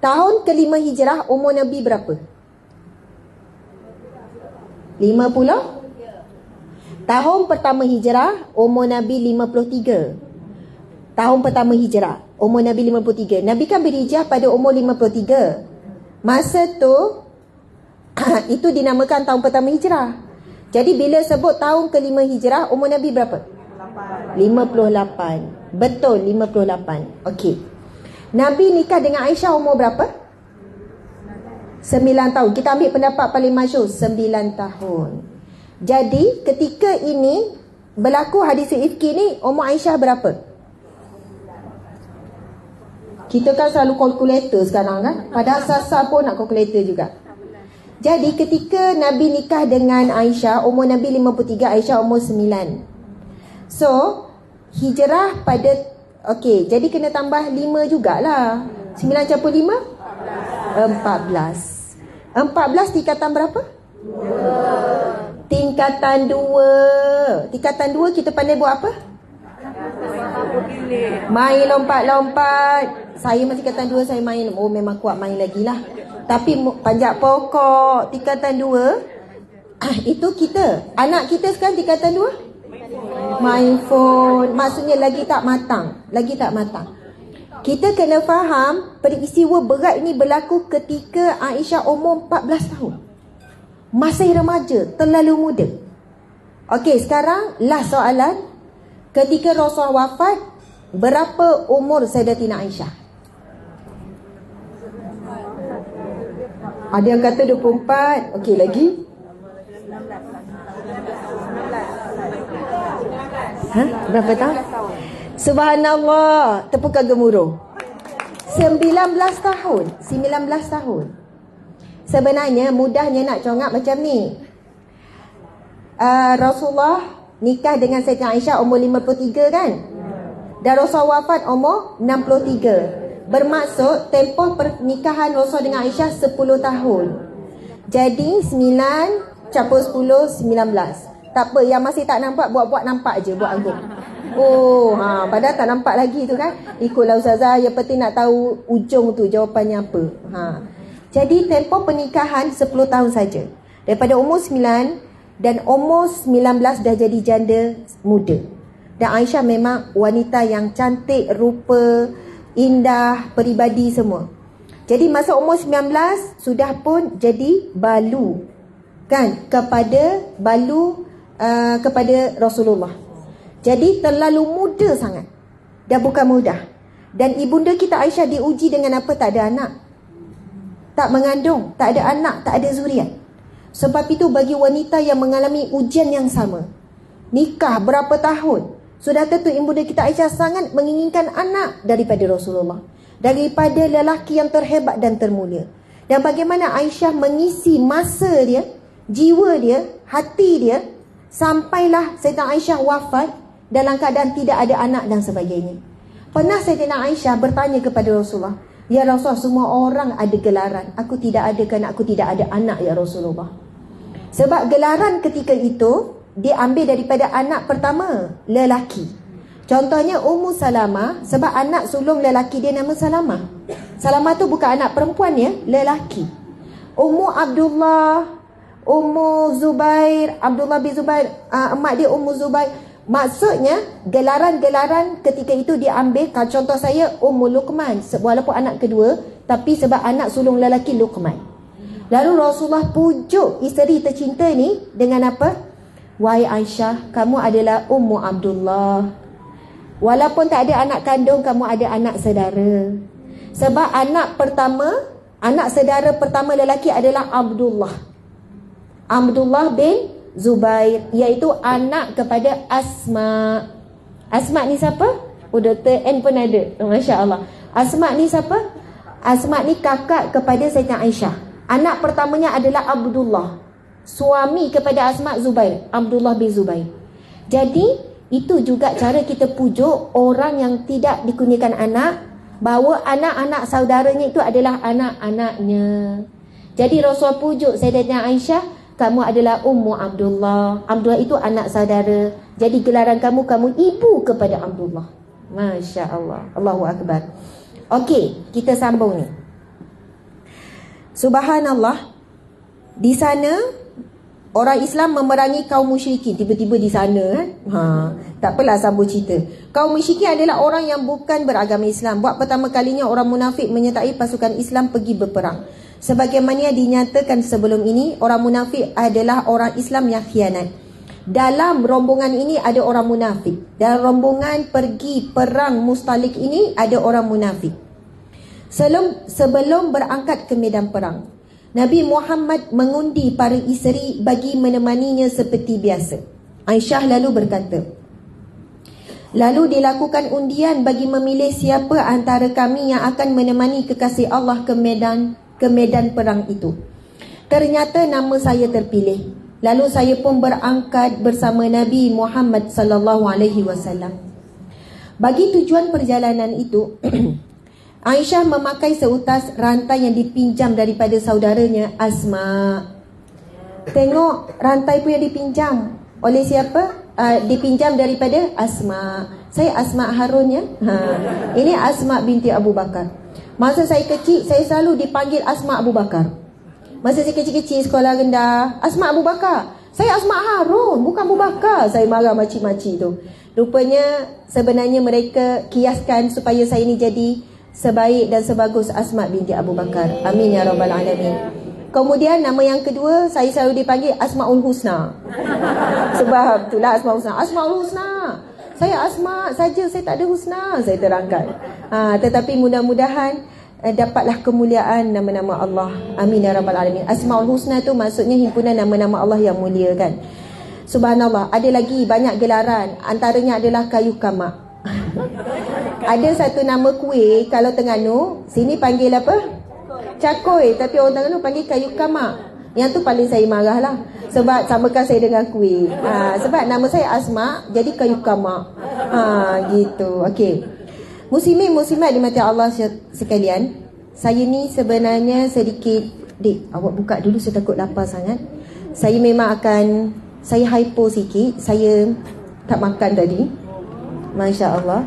Tahun ke-5 Hijrah, umur Nabi berapa? 50. Tahun pertama Hijrah, umur Nabi 53. Tahun pertama Hijrah, umur Nabi 53. Nabi kan berhijrah pada umur 53. Masa tu itu dinamakan tahun pertama Hijrah. Jadi bila sebut tahun ke-5 Hijrah, umur Nabi berapa? 58. Betul, 58. Okey. Nabi nikah dengan Aisyah umur berapa? 9 tahun. Kita ambil pendapat paling masyhur, 9 tahun. Jadi ketika ini berlaku hadis ifki ni, umur Aisyah berapa? Kita kan selalu kalkulator sekarang kan? Padahal sasar pun nak kalkulator juga. Jadi ketika Nabi nikah dengan Aisyah, umur Nabi 53, Aisyah umur 9. So hijrah pada, okey, jadi kena tambah 5 jugalah. 9 campur 5? 14. 14 tingkatan berapa? 2. Tingkatan 2. Tingkatan 2 kita pandai buat apa? Main lompat-lompat. Saya masih tingkatan 2, saya main. Oh memang kuat main lagi lah. Tapi panjat pokok tingkatan 2 itu kita. Anak kita sekarang tingkatan 2 main phone. Maksudnya lagi tak matang. Lagi tak matang. Kita kena faham peristiwa berat ini berlaku ketika Aisyah umur 14 tahun. Masih remaja, terlalu muda. Okey, sekarang last soalan. Ketika Rasulullah wafat, berapa umur Sayyidatina Aisyah? Ada yang kata 24. Okey, lagi? Berapa tahun? Subhanallah, tepukan gemuruh. 19 tahun. 19 tahun. Sebenarnya mudahnya nak congak macam ni. Rasulullah nikah dengan Sayyidatina Aisyah umur 53 kan? Dan Rasulullah wafat umur 63. Bermaksud tempoh pernikahan Rasulullah dengan Aisyah 10 tahun. Jadi 9 campur 10, 19. Tak apa, yang masih tak nampak buat-buat nampak je, buat angguk. Oh, padahal tak nampak lagi tu kan. Ikutlah Ustazah, yang penting nak tahu ujung tu jawapannya apa. Jadi tempoh pernikahan 10 tahun saja. Daripada umur 9 dan umur 19 dah jadi janda muda. Dan Aisyah memang wanita yang cantik, rupa, indah, peribadi semua. Jadi masa umur 19 sudah pun jadi balu, kan, kepada Rasulullah. Jadi terlalu muda sangat. Dah bukan mudah. Dan ibunda kita Aisyah diuji dengan apa? Tak ada anak, tak mengandung, tak ada anak, tak ada zuriat. Sebab itu bagi wanita yang mengalami ujian yang sama, nikah berapa tahun, sudah tentu ibunda kita Aisyah sangat menginginkan anak daripada Rasulullah, daripada lelaki yang terhebat dan termulia. Dan bagaimana Aisyah mengisi masa dia, jiwa dia, hati dia, sampailah Sayyidatina Aisyah wafat dalam keadaan tidak ada anak dan sebagainya. Pernah Sayyidatina Aisyah bertanya kepada Rasulullah, "Ya Rasulullah, semua orang ada gelaran, aku tidak ada, kan aku tidak ada anak ya Rasulullah." Sebab gelaran ketika itu diambil daripada anak pertama, lelaki. Contohnya Ummu Salamah, sebab anak sulung lelaki dia nama Salamah. Salamah tu bukan anak perempuan ya, lelaki. Ummu Abdullah, Ummu Zubair, Abdullah bin Zubair, emak dia Ummu Zubair. Maksudnya gelaran-gelaran ketika itu diambil. Contoh saya Ummu Luqman, walaupun anak kedua, tapi sebab anak sulung lelaki Luqman. Lalu Rasulullah pujuk isteri tercinta ni dengan apa? "Wahai Aisyah, kamu adalah Ummu Abdullah. Walaupun tak ada anak kandung, kamu ada anak saudara." Sebab anak saudara pertama lelaki adalah Abdullah bin Zubair, iaitu anak kepada Asma. Asma ni siapa? Oh, Dr. N pun ada. Masya Allah. Asma ni siapa? Asma ni kakak kepada Sayyidatina Aisyah. Anak pertamanya adalah Abdullah, suami kepada Asma, Zubair, Abdullah bin Zubair. Jadi itu juga cara kita pujuk orang yang tidak dikurniakan anak, bahawa anak-anak saudaranya itu adalah anak-anaknya. Jadi Rasul pujuk Sayyidatina Aisyah, "Kamu adalah Ummu Abdullah. Abdullah itu anak saudara. Jadi gelaran kamu ibu kepada Abdullah." Masya Allah. Allahu Akbar. Okey, kita sambung ni. Subhanallah. Di sana orang Islam memerangi kaum musyrikin. Tiba-tiba di sana tak apalah sambung cerita. Kaum musyrikin adalah orang yang bukan beragama Islam. Buat pertama kalinya orang munafik menyertai pasukan Islam pergi berperang. Sebagaimana dinyatakan sebelum ini, orang munafik adalah orang Islam yang khianat. Dalam rombongan ini ada orang munafik. Dalam rombongan pergi perang Mustalik ini ada orang munafik. Sebelum berangkat ke medan perang, Nabi Muhammad mengundi para isteri bagi menemaninya seperti biasa. Aisyah lalu berkata, "Lalu dilakukan undian bagi memilih siapa antara kami yang akan menemani kekasih Allah ke medan perang itu. Ternyata nama saya terpilih. Lalu saya pun berangkat bersama Nabi Muhammad sallallahu alaihi wasallam. Bagi tujuan perjalanan itu, Aisyah memakai seutas rantai yang dipinjam daripada saudaranya Asma." Tengok rantai pun yang dipinjam oleh siapa? Dipinjam daripada Asma. Saya Asma Harun ya. Ini Asma binti Abu Bakar. Masa saya kecil, saya selalu dipanggil Asma Abu Bakar. Masa saya kecil-kecil sekolah rendah, Asma Abu Bakar. Saya Asma Harun, bukan Abu Bakar. Saya marah makcik-makcik tu. Rupanya sebenarnya mereka kiaskan supaya saya ni jadi sebaik dan sebagus Asma binti Abu Bakar. Amin ya rabbal alamin. Kemudian nama yang kedua, saya selalu dipanggil Asmaul Husna. Sebab itulah Asmaul Husna. Asmaul Husna. Saya Asma saja, saya tak ada husna, saya terangkan. Tetapi mudah-mudahan dapatlah kemuliaan nama-nama Allah. Amin ya rabbal alamin. Asmaul Husna tu maksudnya himpunan nama-nama Allah yang mulia kan. Subhanallah, ada lagi banyak gelaran. Antaranya adalah kayu kamak. Ada satu nama kuih, kalau Terengganu sini panggil apa? Cakoi. Tapi orang Terengganu panggil kayu kamak. Yang tu paling saya marah lah, sebab samakan saya dengan kuih. Sebab nama saya Asma, jadi kayu kamak. Gitu. Okey. Muslimin-muslimat dimati Allah sekalian, saya ni sebenarnya sedikit, Dik, awak buka dulu, saya takut lapar sangat. Saya memang akan, saya hypo sikit. Saya tak makan tadi. Masya Allah.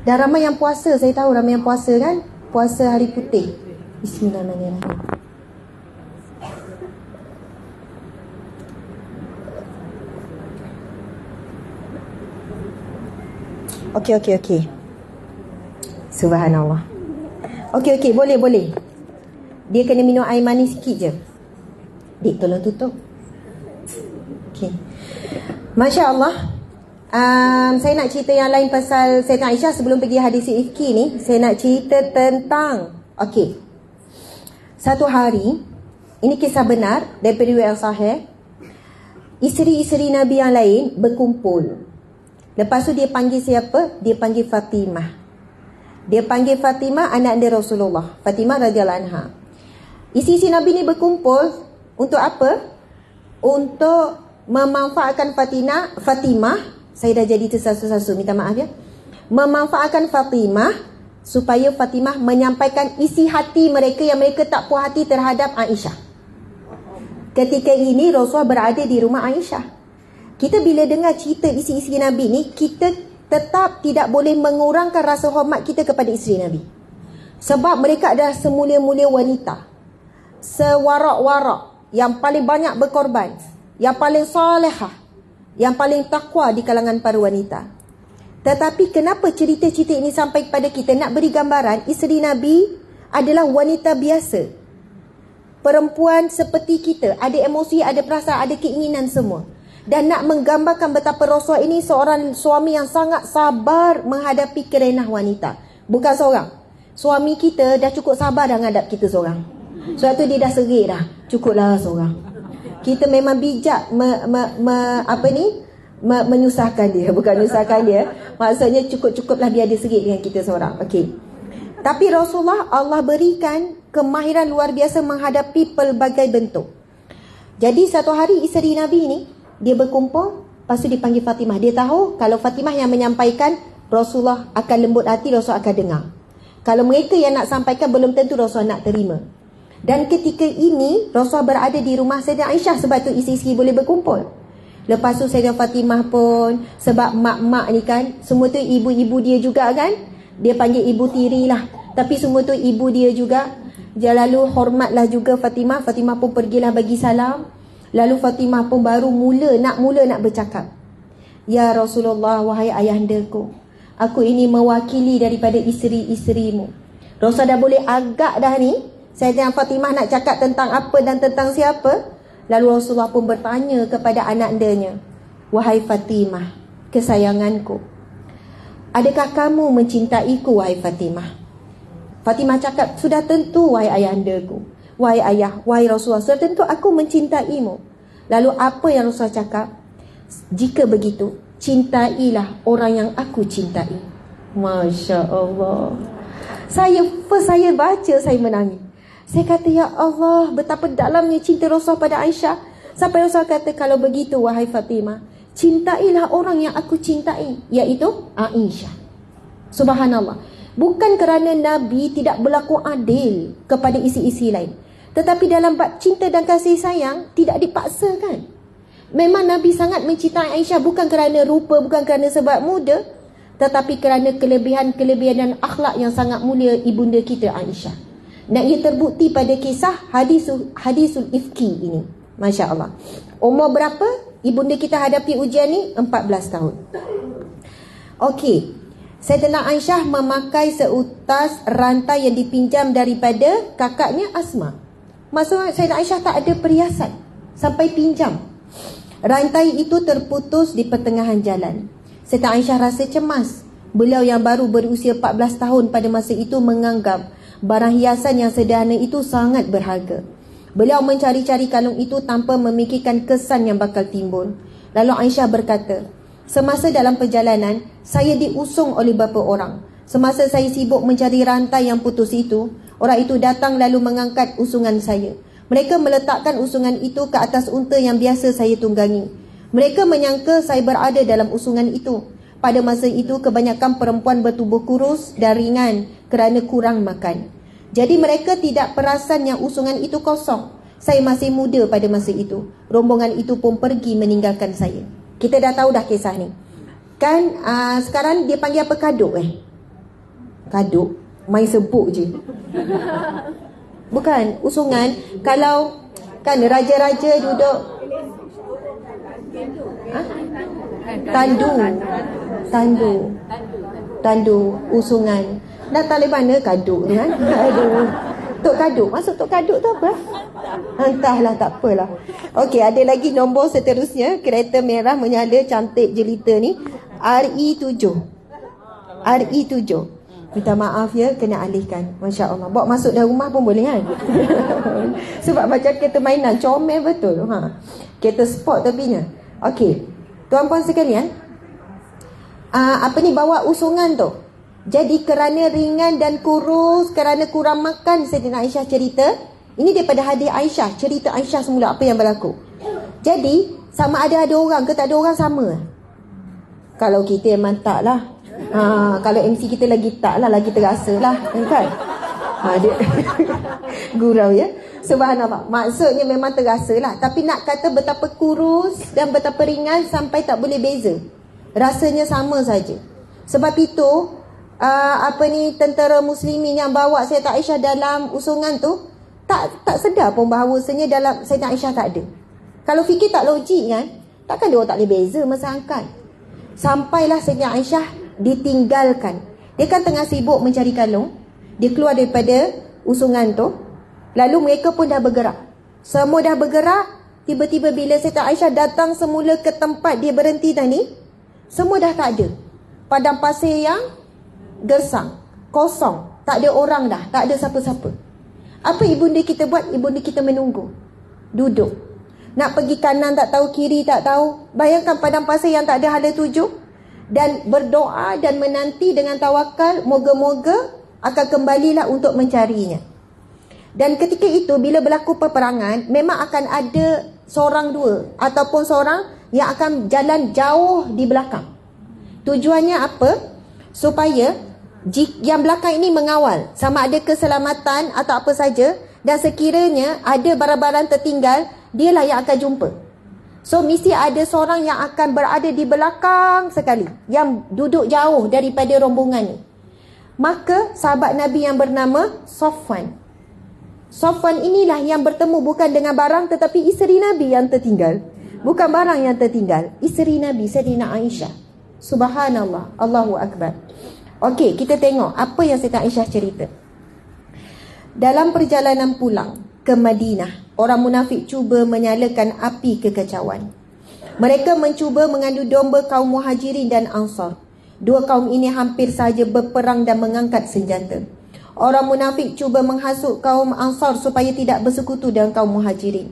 Dan ramai yang puasa, saya tahu ramai yang puasa kan. Puasa hari putih. Bismillahirrahmanirrahim. Okey. Subhanallah. Okey, boleh. Dia kena minum air manis sikit je. Dik, tolong tutup. Okey. Masya Allah. Saya nak cerita yang lain pasal Sayyidah Aisyah. Sebelum pergi hadis ifki ni, saya nak cerita tentang, okey, satu hari, ini kisah benar daripada riwayat sahih. Isteri-isteri Nabi yang lain berkumpul. Lepas tu dia panggil siapa? Dia panggil Fatimah. Dia panggil Fatimah, anak dia Rasulullah, Fatimah radhiyallahu anha. Isteri-isteri Nabi ni berkumpul untuk apa? Untuk memanfaatkan Fatimah, saya dah jadi tersasu-sasu, minta maaf ya. Memanfaatkan Fatimah supaya Fatimah menyampaikan isi hati mereka yang mereka tak puas hati terhadap Aisyah. Ketika ini Rasulullah berada di rumah Aisyah. Kita bila dengar cerita isi-isi Nabi ni, kita tetap tidak boleh mengurangkan rasa hormat kita kepada isteri Nabi. Sebab mereka adalah semulia-mulia wanita, sewarak-warak, yang paling banyak berkorban, yang paling salihah, yang paling takwa di kalangan para wanita. Tetapi kenapa cerita-cerita ini sampai kepada kita? Nak beri gambaran, isteri Nabi adalah wanita biasa, perempuan seperti kita, ada emosi, ada perasaan, ada keinginan semua. Dan nak menggambarkan betapa Rasulullah ini seorang suami yang sangat sabar menghadapi kerenah wanita. Bukan seorang. Suami kita dah cukup sabar dah menghadap kita seorang. Sebab tu dia dah serik dah. Cukuplah seorang. Kita memang bijak menyusahkan dia. Bukan menyusahkan dia. Maksudnya cukup-cukuplah biar dia serik dengan kita seorang. Okey. Tapi Rasulullah, Allah berikan kemahiran luar biasa menghadapi pelbagai bentuk. Jadi satu hari isteri Nabi ni, dia berkumpul, lepas tu dipanggil Fatimah. Dia tahu kalau Fatimah yang menyampaikan, Rasulullah akan lembut hati, Rasulullah akan dengar. Kalau mereka yang nak sampaikan, belum tentu Rasulullah nak terima. Dan ketika ini Rasulullah berada di rumah Sayyidah Aisyah, sebab tu isi-isi boleh berkumpul. Lepas tu Sayyidah Fatimah pun, sebab mak-mak ni kan, semua tu ibu-ibu dia juga kan, dia panggil ibu tiri lah, tapi semua tu ibu dia juga. Dia lalu hormatlah juga Fatimah. Fatimah pun pergilah bagi salam. Lalu Fatimah pun baru mula nak bercakap. Ya Rasulullah, wahai ayahandaku, aku ini mewakili daripada isteri-isterimu. Rasul dah boleh agak dah ni. Sayyidah Fatimah nak cakap tentang apa dan tentang siapa. Lalu Rasulullah pun bertanya kepada anak andanya, wahai Fatimah, kesayanganku, adakah kamu mencintaiku, wahai Fatimah? Fatimah cakap, sudah tentu wahai ayahandaku. Wahai ayah, wahai Rasulullah, sudah tentu aku mencintaimu. Lalu apa yang Rasulullah cakap? Jika begitu, cintailah orang yang aku cintai. Masya Allah. Saya baca, saya menangis. Saya kata, ya Allah, betapa dalamnya cinta Rasulullah pada Aisyah. Sampai Rasulullah kata, kalau begitu wahai Fatimah, cintailah orang yang aku cintai, iaitu Aisyah. Subhanallah. Bukan kerana Nabi tidak berlaku adil kepada isi-isi lain, tetapi dalam bab cinta dan kasih sayang tidak dipaksakan. Memang Nabi sangat mencintai Aisyah, bukan kerana rupa, bukan kerana sebab muda, tetapi kerana kelebihan-kelebihan dan akhlak yang sangat mulia ibunda kita Aisyah. Dan ia terbukti pada kisah hadisul ifki ini. Masya Allah. Umur berapa ibunda kita hadapi ujian ni? 14 tahun. Okey. Sayyidatina Aisyah memakai seutas rantai yang dipinjam daripada kakaknya Asma. Maksudnya Sayyidatina Aisyah tak ada perhiasan, sampai pinjam. Rantai itu terputus di pertengahan jalan. Sayyidatina Aisyah rasa cemas. Beliau yang baru berusia 14 tahun pada masa itu menganggap barang hiasan yang sederhana itu sangat berharga. Beliau mencari-cari kalung itu tanpa memikirkan kesan yang bakal timbul. Lalu Aisyah berkata, semasa dalam perjalanan, saya diusung oleh beberapa orang. Semasa saya sibuk mencari rantai yang putus itu, orang itu datang lalu mengangkat usungan saya. Mereka meletakkan usungan itu ke atas unta yang biasa saya tunggangi. Mereka menyangka saya berada dalam usungan itu. Pada masa itu, kebanyakan perempuan bertubuh kurus dan ringan kerana kurang makan. Jadi mereka tidak perasan yang usungan itu kosong. Saya masih muda pada masa itu. Rombongan itu pun pergi meninggalkan saya. Kita dah tahu dah kisah ni. Kan sekarang dia panggil apa, kaduk Kaduk? Main sebut je. Bukan, usungan. Kalau kan raja-raja duduk Tandu. tandu usungan. Datang dari mana kaduk tu kan? Aduh. Tok Kaduk. Maksud Tok Kaduk tu apa? Entahlah, tak apalah. Okey, ada lagi nombor seterusnya. Kereta merah menyala cantik jelita ni. RE7. RE7. Minta maaf ya, kena alihkan. Masya Allah. Bawa masuk dalam rumah pun boleh kan? Sebab macam kereta mainan. Comel betul. Kereta sport tepinya. Okey. Tuan-puan sekalian. Apa ni, bawa usungan tu. Jadi kerana ringan dan kurus, kerana kurang makan, Sayyidina Aisyah cerita. Ini daripada hadis Aisyah, cerita Aisyah semula apa yang berlaku. Jadi sama ada orang ke tak ada orang sama. Kalau kita memang tak lah. Kalau MC kita lagi tak lah, lagi terasa lah kan. Dia gurau ya. Subhanallah. Maksudnya memang terasa lah. Tapi nak kata betapa kurus dan betapa ringan sampai tak boleh beza. Rasanya sama saja. Sebab itu tentera muslimin yang bawa Sayyidah Aisyah dalam usungan tu tak sedar pun bahawasanya dalam Sayyidah Aisyah tak ada. Kalau fikir tak logik kan, takkan dia orang tak boleh beza masa angkat. Sampailah Sayyidah Aisyah ditinggalkan. Dia kan tengah sibuk mencari kalung. Dia keluar daripada usungan tu. Lalu mereka pun dah bergerak. Semua dah bergerak. Tiba-tiba bila Sayyidah Aisyah datang semula ke tempat dia berhenti tadi, semua dah tak ada. Padang pasir yang gersang, kosong, tak ada orang dah, tak ada siapa-siapa. Apa ibunda kita buat? Ibunda kita menunggu, duduk. Nak pergi kanan tak tahu, kiri tak tahu. Bayangkan padang pasir yang tak ada hala tuju. Dan berdoa dan menanti dengan tawakal, moga-moga akan kembalilah untuk mencarinya. Dan ketika itu bila berlaku peperangan, memang akan ada seorang dua ataupun seorang yang akan jalan jauh di belakang. Tujuannya apa? Supaya yang belakang ini mengawal sama ada keselamatan atau apa saja, dan sekiranya ada barang-barang tertinggal, dialah yang akan jumpa. So mesti ada seorang yang akan berada di belakang sekali, yang duduk jauh daripada rombongan ni. Maka sahabat Nabi yang bernama Safwan inilah yang bertemu bukan dengan barang, tetapi isteri Nabi yang tertinggal. Bukan barang yang tertinggal, isteri Nabi Sayyidina Aisyah. Subhanallah, Allahu Akbar. Okey, kita tengok apa yang Sayyidina Aisyah cerita. Dalam perjalanan pulang ke Madinah, orang munafik cuba menyalakan api kekacauan. Mereka mencuba mengadu domba kaum Muhajirin dan Ansar. Dua kaum ini hampir saja berperang dan mengangkat senjata. Orang munafik cuba menghasut kaum Ansar supaya tidak bersekutu dengan kaum Muhajirin.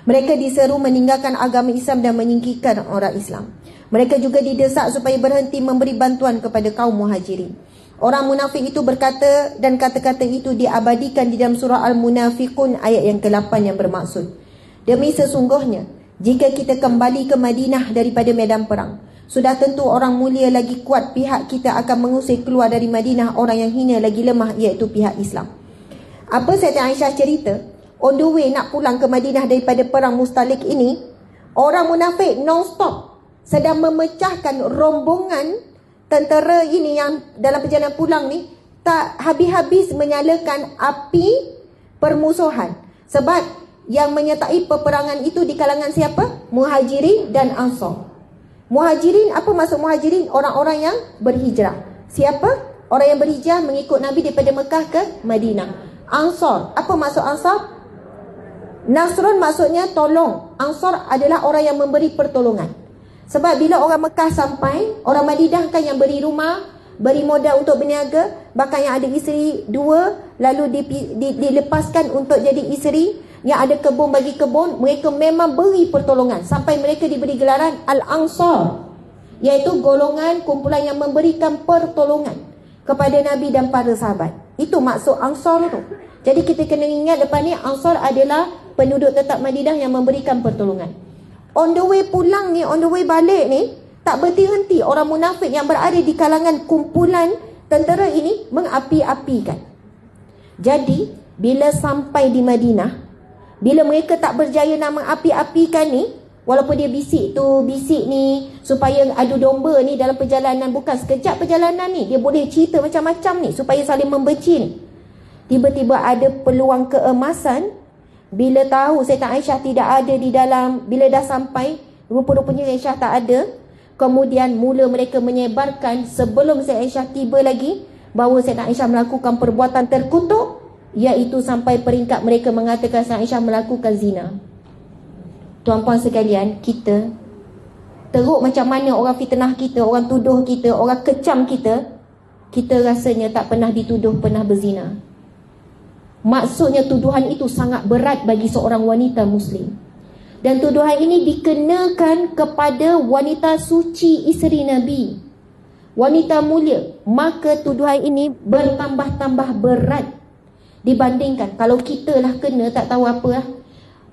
Mereka diseru meninggalkan agama Islam dan menyingkirkan orang Islam. Mereka juga didesak supaya berhenti memberi bantuan kepada kaum Muhajirin. Orang munafik itu berkata, dan kata-kata itu diabadikan di dalam surah Al-Munafiqun ayat yang ke-8 yang bermaksud, demi sesungguhnya jika kita kembali ke Madinah daripada medan perang, sudah tentu orang mulia lagi kuat pihak kita akan mengusir keluar dari Madinah orang yang hina lagi lemah, iaitu pihak Islam. Apa Sayyidah Aisyah cerita? On the way nak pulang ke Madinah daripada perang Mustalik ini, orang munafik non-stop sedang memecahkan rombongan tentera ini yang dalam perjalanan pulang ni, tak habis-habis menyalakan api permusuhan. Sebab yang menyertai peperangan itu di kalangan siapa? Muhajirin dan Ansar. Muhajirin, apa maksud Muhajirin? Orang-orang yang berhijrah. Siapa? Orang yang berhijrah mengikut Nabi daripada Mekah ke Madinah. Ansar, apa maksud Ansar? Nasrun maksudnya tolong. Ansar adalah orang yang memberi pertolongan. Sebab bila orang Mekah sampai, orang Madinah kan yang beri rumah, beri modal untuk berniaga. Bahkan yang ada isteri dua, lalu dilepaskan untuk jadi isteri. Yang ada kebun bagi kebun. Mereka memang beri pertolongan sampai mereka diberi gelaran Al-Ansar, iaitu golongan kumpulan yang memberikan pertolongan kepada Nabi dan para sahabat. Itu maksud Ansar tu. Jadi kita kena ingat depan ni, Ansar adalah penduduk tetap Madinah yang memberikan pertolongan. On the way pulang ni, on the way balik ni, tak berhenti-henti orang munafik yang berada di kalangan kumpulan tentera ini mengapi-apikan. Jadi bila sampai di Madinah, bila mereka tak berjaya nak mengapi-apikan ni, walaupun dia bisik tu, bisik ni supaya adu domba ni dalam perjalanan, bukan sekejap perjalanan ni, dia boleh cerita macam-macam ni supaya saling membenci ni. Tiba-tiba ada peluang keemasan. Bila tahu Sayyidah Aisyah tidak ada di dalam, bila dah sampai, rupa-rupanya Aisyah tak ada, Kemudian mula mereka menyebarkan sebelum Sayyidah Aisyah tiba lagi bahawa Sayyidah Aisyah melakukan perbuatan terkutuk, iaitu sampai peringkat mereka mengatakan Sayyidah Aisyah melakukan zina. Tuan-puan sekalian, kita teruk macam mana orang fitnah kita, orang tuduh kita, orang kecam kita, kita rasanya tak pernah dituduh pernah berzina. Maksudnya tuduhan itu sangat berat bagi seorang wanita Muslim. Dan tuduhan ini dikenakan kepada wanita suci isteri Nabi, wanita mulia. Maka tuduhan ini bertambah-tambah berat dibandingkan kalau kita lah kena, tak tahu apa lah.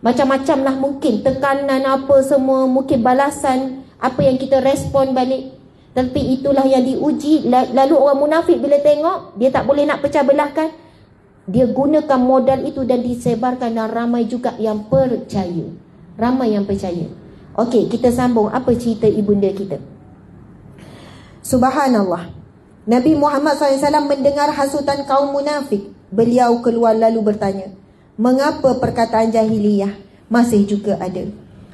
Macam-macam lah mungkin, tekanan apa semua, mungkin balasan apa yang kita respon balik. Tapi itulah yang diuji. Lalu orang munafik bila tengok, dia tak boleh nak pecah belahkan, dia gunakan modal itu dan disebarkan, dan ramai juga yang percaya. Ramai yang percaya. Okey, kita sambung. Apa cerita ibunda kita? Subhanallah, Nabi Muhammad SAW mendengar hasutan kaum munafik. Beliau keluar lalu bertanya, mengapa perkataan jahiliyah masih juga ada?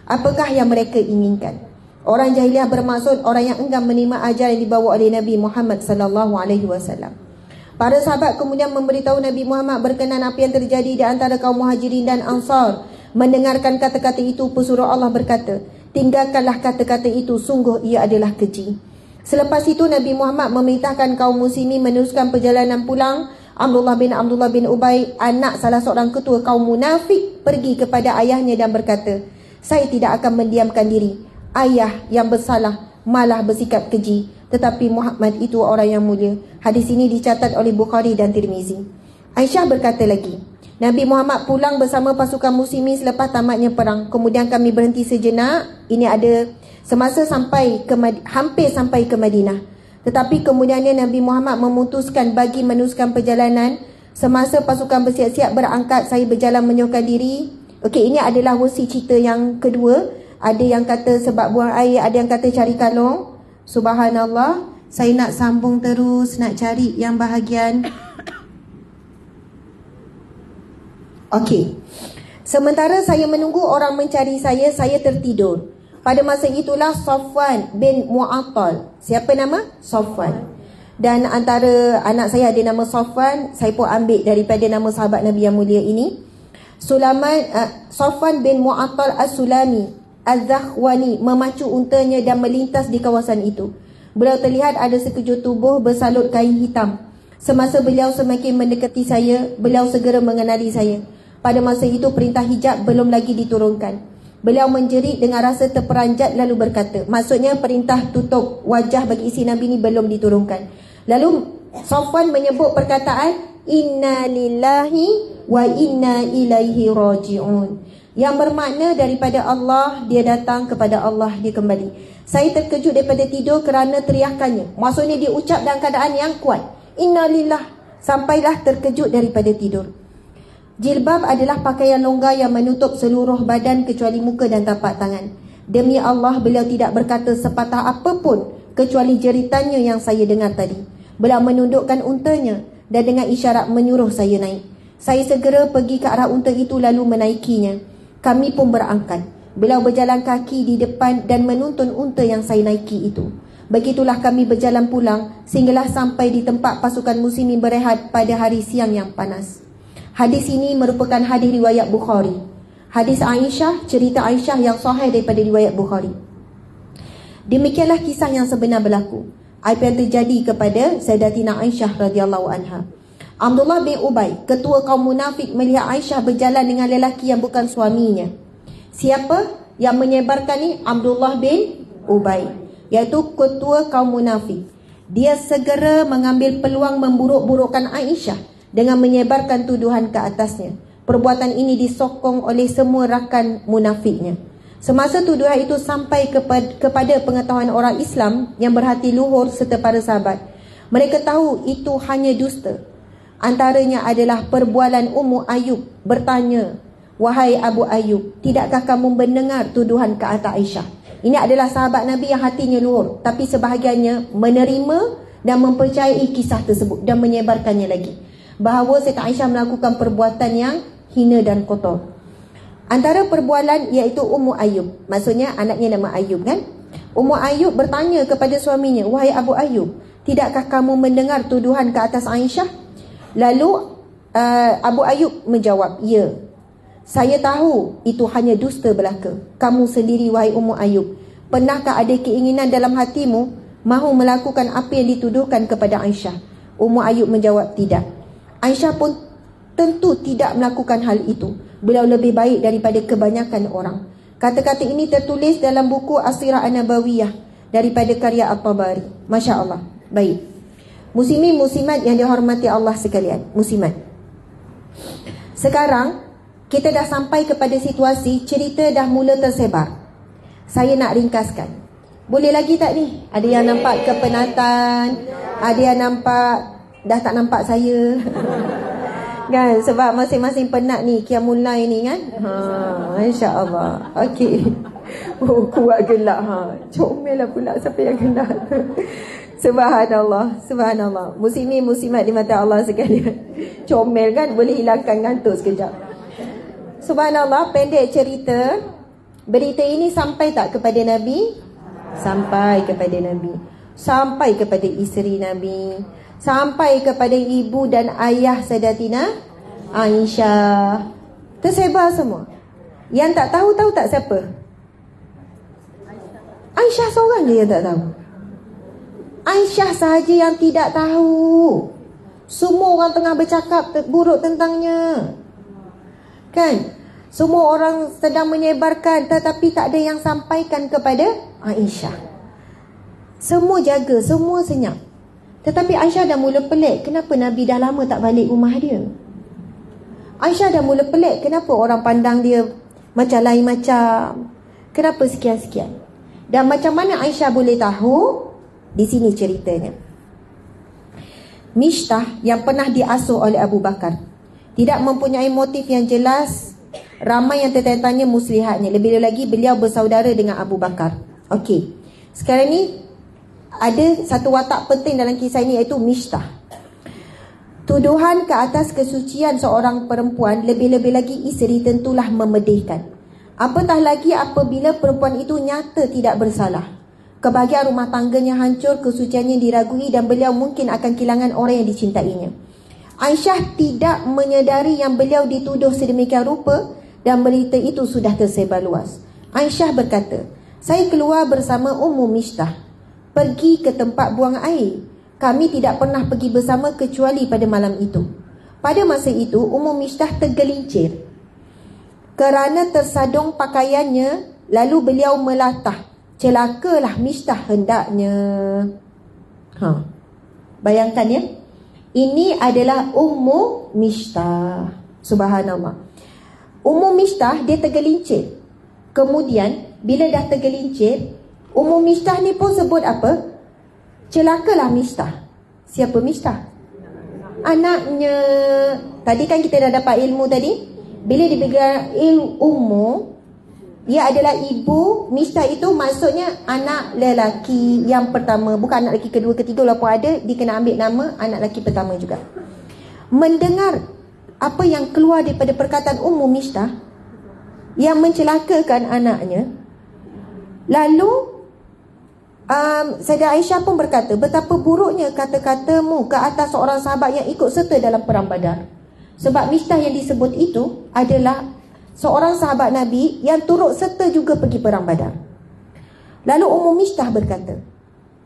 Apakah yang mereka inginkan? Orang jahiliyah bermaksud orang yang enggan menerima ajaran yang dibawa oleh Nabi Muhammad SAW. Para sahabat kemudian memberitahu Nabi Muhammad berkenaan apa yang terjadi di antara kaum Muhajirin dan Ansar. Mendengarkan kata-kata itu, pesuruh Allah berkata, tinggalkanlah kata-kata itu, sungguh ia adalah keji. Selepas itu Nabi Muhammad memerintahkan kaum muslimin meneruskan perjalanan pulang. Abdullah bin Ubay, anak salah seorang ketua kaum munafik, pergi kepada ayahnya dan berkata, saya tidak akan mendiamkan diri. Ayah yang bersalah malah bersikap keji, tetapi Muhammad itu orang yang mulia. Hadis ini dicatat oleh Bukhari dan Tirmizi. Aisyah berkata lagi, Nabi Muhammad pulang bersama pasukan muslimin selepas tamatnya perang. Kemudian kami berhenti sejenak. Ini ada semasa hampir sampai ke Madinah. Tetapi kemudiannya Nabi Muhammad memutuskan bagi meneruskan perjalanan. Semasa pasukan bersiap-siap berangkat, saya berjalan menjauhkan diri. Okey, ini adalah versi cerita yang kedua. Ada yang kata sebab buang air, ada yang kata cari kalung. Subhanallah, saya nak sambung terus, nak cari yang bahagian. Okey, sementara saya menunggu orang mencari saya tertidur. Pada masa itulah Safwan bin Mu'attal. Siapa nama? Safwan. Dan antara anak saya ada nama Safwan. Saya pun ambil daripada nama sahabat Nabi yang mulia ini. Safwan bin Mu'attal As-Sulami Az-Zakhwani memacu untanya dan melintas di kawasan itu. Beliau terlihat ada sekejur tubuh bersalut kain hitam. Semasa beliau semakin mendekati saya, beliau segera mengenali saya. Pada masa itu perintah hijab belum lagi diturunkan. Beliau menjerit dengan rasa terperanjat lalu berkata, maksudnya perintah tutup wajah bagi isteri Nabi ini belum diturunkan. Lalu Safwan menyebut perkataan inna lillahi wa inna ilaihi raji'un, yang bermakna daripada Allah dia datang, kepada Allah dia kembali. Saya terkejut daripada tidur kerana teriakannya. Maksudnya dia ucap dalam keadaan yang kuat, inna lillah, sampailah terkejut daripada tidur. Jilbab adalah pakaian longgar yang menutup seluruh badan kecuali muka dan tapak tangan. Demi Allah, beliau tidak berkata sepatah apapun kecuali jeritannya yang saya dengar tadi. Beliau menundukkan untanya dan dengan isyarat menyuruh saya naik. Saya segera pergi ke arah unta itu lalu menaikinya. Kami pun berangkat. Beliau berjalan kaki di depan dan menuntun unta yang saya naiki itu. Begitulah kami berjalan pulang sehinggalah sampai di tempat pasukan muslimin berehat pada hari siang yang panas. Hadis ini merupakan hadis riwayat Bukhari. Hadis Aisyah, cerita Aisyah yang sahih daripada riwayat Bukhari. Demikianlah kisah yang sebenar berlaku. Apa yang terjadi kepada Sayyidatina Aisyah radhiyallahu anha. Abdullah bin Ubay, ketua kaum munafik, melihat Aisyah berjalan dengan lelaki yang bukan suaminya. Siapa yang menyebarkan ni? Abdullah bin Ubay, iaitu ketua kaum munafik. Dia segera mengambil peluang memburuk-burukkan Aisyah dengan menyebarkan tuduhan ke atasnya. Perbuatan ini disokong oleh semua rakan munafiknya. Semasa tuduhan itu sampai kepada pengetahuan orang Islam yang berhati luhur serta para sahabat, mereka tahu itu hanya dusta. Antaranya adalah perbualan Ummu Ayub bertanya, wahai Abu Ayub, tidakkah kamu mendengar tuduhan ke atas Aisyah? Ini adalah sahabat Nabi yang hatinya luhur, tapi sebahagiannya menerima dan mempercayai kisah tersebut dan menyebarkannya lagi, bahawa Sayyidah Aisyah melakukan perbuatan yang hina dan kotor. Antara perbualan iaitu Ummu Ayub, maksudnya anaknya nama Ayub kan, Ummu Ayyub bertanya kepada suaminya, "Wahai Abu Ayyub, tidakkah kamu mendengar tuduhan ke atas Aisyah?" Lalu Abu Ayyub menjawab, "Ya, saya tahu itu hanya dusta belaka. Kamu sendiri, wahai Ummu Ayyub, pernahkah ada keinginan dalam hatimu mahu melakukan apa yang dituduhkan kepada Aisyah?" Ummu Ayyub menjawab, "Tidak." Aisyah pun tentu tidak melakukan hal itu. Beliau lebih baik daripada kebanyakan orang. Kata-kata ini tertulis dalam buku As-Sirah An-Nabawiyah daripada karya At-Tabari. Masya Allah. Baik. Muslimin muslimat yang dihormati Allah sekalian. Muslimat. Sekarang kita dah sampai kepada situasi cerita dah mula tersebar. Saya nak ringkaskan. Boleh lagi tak ni? Ada yang nampak kepenatan, ada yang nampak dah tak nampak saya. Kan, sebab masing-masing penat ni qiyamul lail ni kan. Insya-Allah. Okey. Oh, kuat gelak comel lah pula siapa yang gelak. Subhanallah, subhanallah. Muslimin muslimat di mata Allah sekalian. Comel kan boleh hilangkan ngantuk sekejap. Subhanallah, pendek cerita, berita ini sampai tak kepada Nabi? Sampai kepada Nabi. Sampai kepada isteri Nabi. Sampai kepada ibu dan ayah Sayyidatina Aisyah. Tersebar semua. Yang tak tahu tak siapa? Aisyah seorang je yang tak tahu. Aisyah sahaja yang tidak tahu. Semua orang tengah bercakap buruk tentangnya. Kan? Semua orang sedang menyebarkan, tetapi tak ada yang sampaikan kepada Aisyah. Semua jaga, semua senyap. Tetapi Aisyah dah mula pelik, kenapa Nabi dah lama tak balik rumah dia? Aisyah dah mula pelik, kenapa orang pandang dia macam lain macam? Kenapa sekian-sekian? Dan macam mana Aisyah boleh tahu? Di sini ceritanya. Mishtah yang pernah diasuh oleh Abu Bakar tidak mempunyai motif yang jelas. Ramai yang tertanya-tanya muslihatnya. Lebih lagi beliau bersaudara dengan Abu Bakar. Okey. Sekarang ni ada satu watak penting dalam kisah ini, iaitu Mishtah. Tuduhan ke atas kesucian seorang perempuan, lebih-lebih lagi isteri, tentulah memedihkan. Apatah lagi apabila perempuan itu nyata tidak bersalah. Kebahagiaan rumah tangganya hancur, kesuciannya diragui, dan beliau mungkin akan kehilangan orang yang dicintainya. Aisyah tidak menyedari yang beliau dituduh sedemikian rupa, dan berita itu sudah tersebar luas. Aisyah berkata, "Saya keluar bersama Ummu Mishtah, pergi ke tempat buang air. Kami tidak pernah pergi bersama kecuali pada malam itu." Pada masa itu Ummu Mishtah tergelincir kerana tersadung pakaiannya. Lalu beliau melatah, "Celakalah Mishtah hendaknya." Bayangkan ya, ini adalah Ummu Mishtah. Subhanallah. Ummu Mishtah dia tergelincir. Kemudian bila dah tergelincir, Ummu Mishtah ni pun sebut apa? Celakalah Mishtah. Siapa Mishtah? Anaknya. Tadi kan kita dah dapat ilmu tadi. Bila diberikan ilmu ummu, dia adalah ibu. Mishtah itu maksudnya anak lelaki yang pertama. Bukan anak lelaki kedua, ketiga. Walaupun ada, dia kena ambil nama anak lelaki pertama juga. Mendengar apa yang keluar daripada perkataan Ummu Mishtah yang mencelakakan anaknya, lalu Sayyidah Aisyah pun berkata, "Betapa buruknya kata-katamu ke atas seorang sahabat yang ikut serta dalam perang Badar." Sebab Mishtah yang disebut itu adalah seorang sahabat Nabi yang turut serta juga pergi perang Badar. Lalu Ummu Mishtah berkata,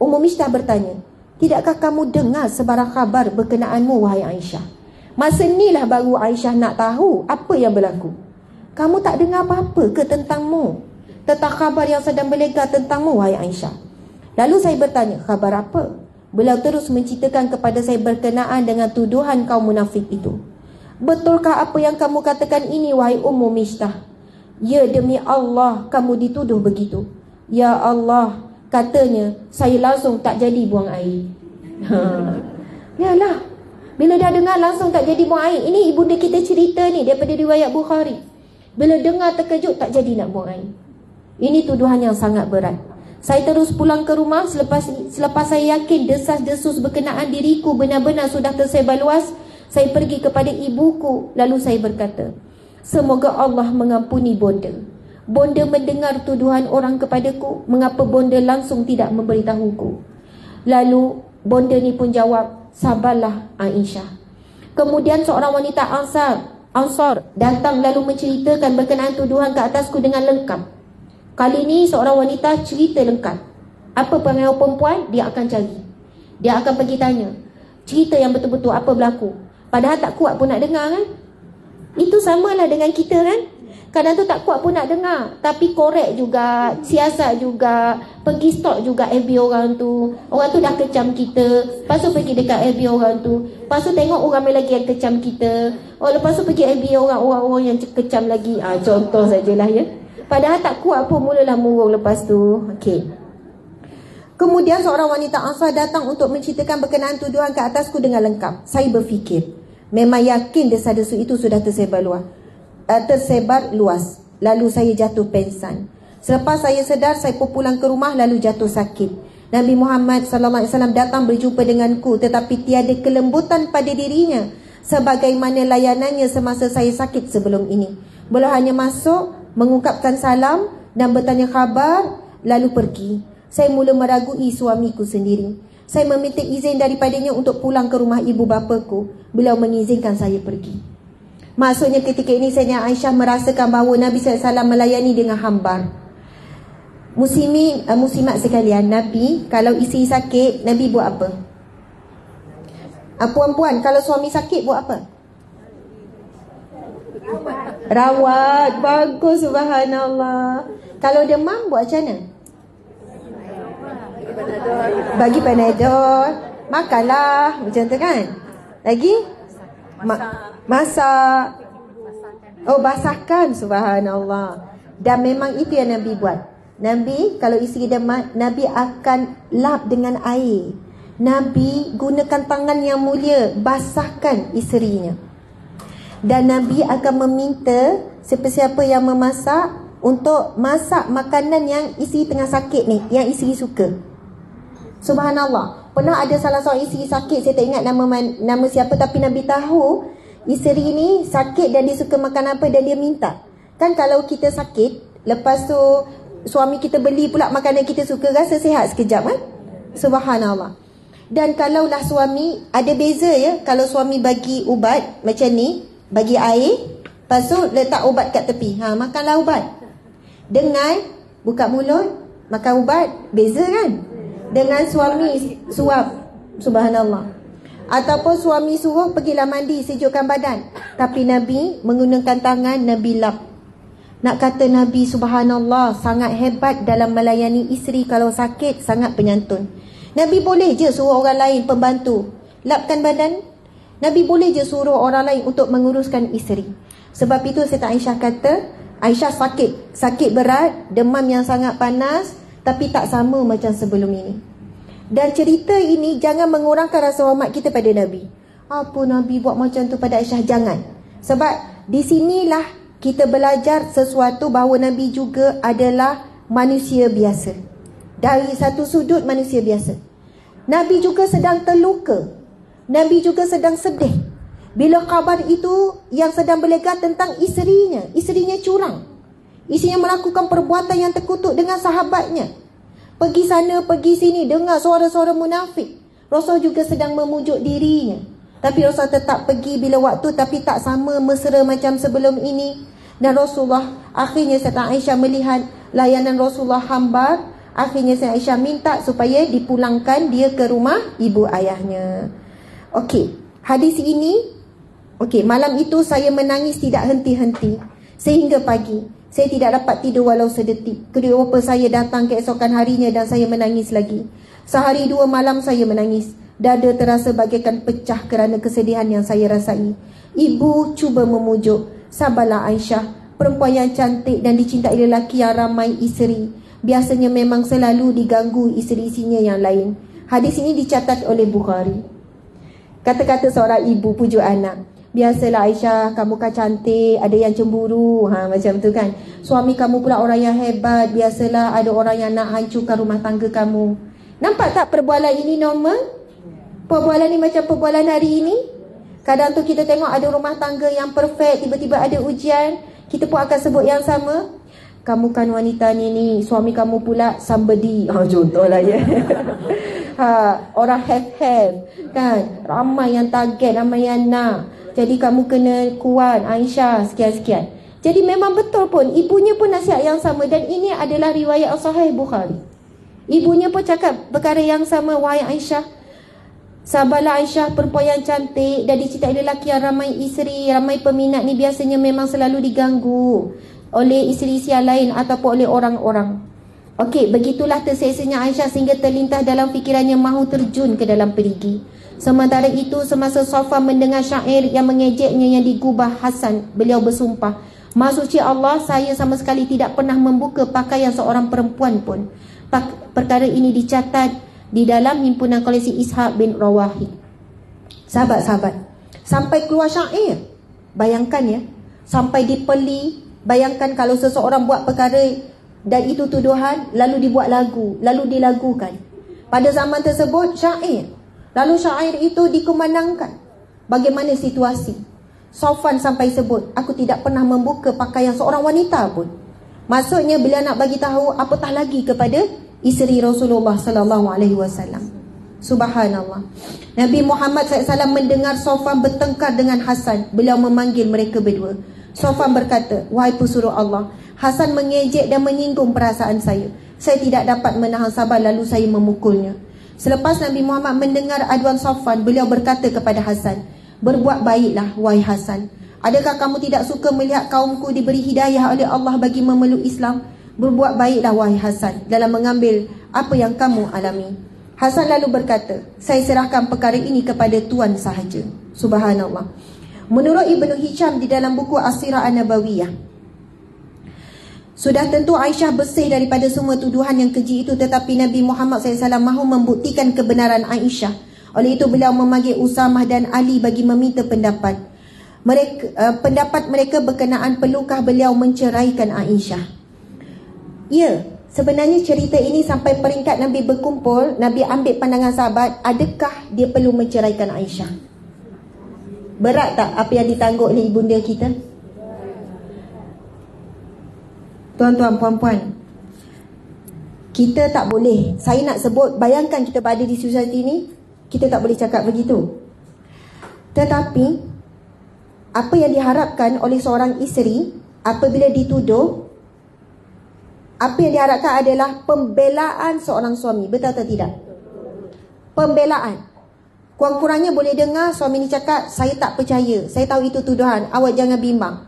Ummu Mishtah bertanya, "Tidakkah kamu dengar sebarang khabar berkenaanmu, wahai Aisyah?" Masa inilah baru Aisyah nak tahu apa yang berlaku. "Kamu tak dengar apa-apa ke tentangmu? Tentang khabar yang sedang berlegar tentangmu, wahai Aisyah?" Lalu saya bertanya, "Khabar apa?" Beliau terus menceritakan kepada saya berkenaan dengan tuduhan kaum munafik itu. "Betulkah apa yang kamu katakan ini, wahai Ummu Mishtah?" "Ya, demi Allah kamu dituduh begitu." "Ya Allah," katanya, "saya langsung tak jadi buang air." Yalah, bila dah dengar langsung tak jadi buang air. Ini ibunda kita cerita ni daripada riwayat Bukhari. Bila dengar terkejut, tak jadi nak buang air. Ini tuduhan yang sangat berat. Saya terus pulang ke rumah selepas saya yakin desas-desus berkenaan diriku benar-benar sudah tersebar luas. Saya pergi kepada ibuku, lalu saya berkata, "Semoga Allah mengampuni bonda. bonda mendengar tuduhan orang kepadaku, mengapa bonda langsung tidak memberitahuku? Lalu bonda ni pun jawab, sabarlah Aisyah. Kemudian seorang wanita Ansar datang lalu menceritakan berkenaan tuduhan ke atasku dengan lengkap. Kali ini seorang wanita cerita lengkap. Apa perangai perempuan, dia akan cari. Dia akan pergi tanya. Cerita yang betul-betul apa berlaku. Padahal tak kuat pun nak dengar kan. Itu samalah dengan kita kan. Kadang tu tak kuat pun nak dengar, tapi korek juga, siasat juga, pergi stalk juga FB orang tu. Orang tu dah kecam kita, lepas tu pergi dekat FB orang tu, lepas tu tengok orang lagi yang kecam kita. Lepas tu pergi FB orang-orang yang kecam lagi. Contoh sajalah ya. Padahal tak kuat pun mulalah murung lepas tu. Okey. Kemudian seorang wanita Ansar datang untuk menceritakan berkenaan tuduhan ke atasku dengan lengkap. Saya berfikir, memang yakin desa-desu itu sudah tersebar luas. Lalu saya jatuh pengsan. Selepas saya sedar, saya pun pulang ke rumah lalu jatuh sakit. Nabi Muhammad SAW datang berjumpa denganku, tetapi tiada kelembutan pada dirinya sebagaimana layanannya semasa saya sakit sebelum ini. Beliau hanya masuk, mengungkapkan salam dan bertanya khabar, lalu pergi. Saya mula meragui suamiku sendiri. Saya meminta izin daripadanya untuk pulang ke rumah ibu bapaku. Beliau mengizinkan saya pergi. Maksudnya ketika ini Sayyidina Aisyah merasakan bahawa Nabi SAW melayani dengan hambar. Muslimat sekalian, Nabi kalau isteri sakit, Nabi buat apa? Puan-puan, kalau suami sakit buat apa? Rawat. Bagus, subhanallah. Kalau demam buat macam mana? Bagi Panadol. Makanlah, macam tu kan. Lagi? Masak. Basahkan, subhanallah. Dan memang itu yang Nabi buat. Nabi kalau isteri demam, Nabi akan lap dengan air. Nabi gunakan tangan yang mulia basahkan isterinya. Dan Nabi akan meminta siapa-siapa yang memasak untuk masak makanan yang isteri tengah sakit ni, yang isteri suka. Subhanallah. Pernah ada salah seorang isteri sakit, saya tak ingat nama siapa, tapi Nabi tahu isteri ni sakit dan dia suka makan apa dan dia minta. Kan kalau kita sakit, lepas tu suami kita beli pula makanan kita suka, rasa sihat sekejap kan? Subhanallah. Dan kalaulah suami, ada beza ya, kalau suami bagi ubat macam ni, bagi air, lepas tu letak ubat kat tepi, makanlah ubat. Dengan buka mulut makan ubat, beza kan? Dengan suami suap, subhanallah. Ataupun suami suruh pergilah mandi, sejukkan badan, tapi Nabi menggunakan tangan, Nabi lap. Nak kata Nabi subhanallah sangat hebat dalam melayani isteri kalau sakit, sangat penyantun. Nabi boleh je suruh orang lain pembantu lapkan badan. Nabi boleh je suruh orang lain untuk menguruskan isteri. Sebab itu Siti Aisyah kata, Aisyah sakit berat, demam yang sangat panas, tapi tak sama macam sebelum ini. Dan cerita ini jangan mengurangkan rasa hormat kita pada Nabi. Apa Nabi buat macam tu pada Aisyah? Jangan. Sebab di sinilah kita belajar sesuatu bahawa Nabi juga adalah manusia biasa. Dari satu sudut manusia biasa. Nabi juga sedang terluka. Nabi juga sedang sedih. Bila khabar itu yang sedang berlegar tentang isterinya curang. Isterinya melakukan perbuatan yang terkutuk dengan sahabatnya. Pergi sana, pergi sini, dengar suara-suara munafik. Rasul juga sedang memujuk dirinya. Tapi Rasul tetap pergi bila waktu, tapi tak sama mesra macam sebelum ini. Dan Rasulullah, akhirnya Siti Aisyah melihat layanan Rasulullah hambar. Akhirnya Siti Aisyah minta supaya dipulangkan dia ke rumah ibu ayahnya. Okey, hadis ini, malam itu saya menangis tidak henti-henti sehingga pagi. Saya tidak dapat tidur walau sedetik. Kedua bapa saya datang keesokan harinya dan saya menangis lagi. Sehari 2 malam saya menangis. Dada terasa bagaikan pecah kerana kesedihan yang saya rasai. Ibu cuba memujuk, sabarlah Aisyah, perempuan yang cantik dan dicintai lelaki yang ramai isteri. Biasanya memang selalu diganggu isteri-isterinya yang lain. Hadis ini dicatat oleh Bukhari. Kata-kata seorang ibu pujuk anak. Biasalah Aisyah, kamu kan cantik, ada yang cemburu, macam tu kan. Suami kamu pula orang yang hebat, biasalah ada orang yang nak hancurkan rumah tangga kamu. Nampak tak perbualan ini normal? Perbualan ni macam perbualan hari ini. Kadang tu kita tengok ada rumah tangga yang perfect, tiba-tiba ada ujian, kita pun akan sebut yang sama. kamu kan wanita ni, suami kamu pula somebody. Contohlah ya. Orang have kan, ramai yang target, ramai yang nak. Jadi kamu kena kuat, Aisyah, sekian-sekian. Jadi memang betul pun, ibunya pun nasihat yang sama. Dan ini adalah riwayat Sahih Bukhari. Ibunya pun cakap perkara yang sama. Wahai Aisyah, sabarlah Aisyah, perempuan yang cantik dan dicintai lelaki yang ramai isteri, ramai peminat ni biasanya memang selalu diganggu oleh isteri-isteri yang lain ataupun oleh orang-orang. Okey, begitulah terseksanya Aisyah sehingga terlintas dalam fikirannya mahu terjun ke dalam perigi. Sementara itu, semasa Safwan mendengar syair yang mengejeknya yang digubah Hasan, beliau bersumpah, "Maksudnya Allah, saya sama sekali tidak pernah membuka pakaian seorang perempuan pun." Perkara ini dicatat di dalam himpunan koleksi Ishaq bin Rawahi. Sahabat-sahabat, sampai keluar syair. Bayangkan ya, sampai dipeli. Bayangkan kalau seseorang buat perkara dan itu tuduhan, lalu dibuat lagu, lalu dilagukan. Pada zaman tersebut syair, lalu syair itu dikumandangkan. Bagaimana situasi? Safwan sampai sebut, "Aku tidak pernah membuka pakaian seorang wanita pun." Maksudnya beliau nak bagi tahu apatah lagi kepada isteri Rasulullah sallallahu alaihi wasallam. Subhanallah. Nabi Muhammad SAW mendengar Safwan bertengkar dengan Hasan. Beliau memanggil mereka berdua. Safwan berkata, "Wahai pesuruh Allah, Hasan mengejek dan menyinggung perasaan saya. Saya tidak dapat menahan sabar lalu saya memukulnya." Selepas Nabi Muhammad mendengar aduan Safwan, beliau berkata kepada Hasan, "Berbuat baiklah wahai Hasan. Adakah kamu tidak suka melihat kaumku diberi hidayah oleh Allah bagi memeluk Islam? Berbuat baiklah wahai Hasan dalam mengambil apa yang kamu alami." Hasan lalu berkata, "Saya serahkan perkara ini kepada Tuhan sahaja." Subhanallah. Menurut Ibnu Hisham di dalam buku As-Sirah An-Nabawiyah, sudah tentu Aisyah bersih daripada semua tuduhan yang keji itu, tetapi Nabi Muhammad SAW mahu membuktikan kebenaran Aisyah. Oleh itu beliau memanggil Usamah dan Ali bagi meminta pendapat. Pendapat mereka berkenaan perlukah beliau menceraikan Aisyah. Ya, sebenarnya cerita ini sampai peringkat Nabi berkumpul, Nabi ambil pandangan sahabat, adakah dia perlu menceraikan Aisyah? Berat tak apa yang ditanggung oleh ibunda kita? Tuan-tuan, puan-puan, kita tak boleh, saya nak sebut, bayangkan kita berada di society ni, kita tak boleh cakap begitu. Tetapi apa yang diharapkan oleh seorang isteri apabila dituduh, apa yang diharapkan adalah pembelaan seorang suami. Betul atau tidak? Pembelaan. Kurang-kurangnya boleh dengar suami ni cakap, "Saya tak percaya, saya tahu itu tuduhan, awak jangan bimbang."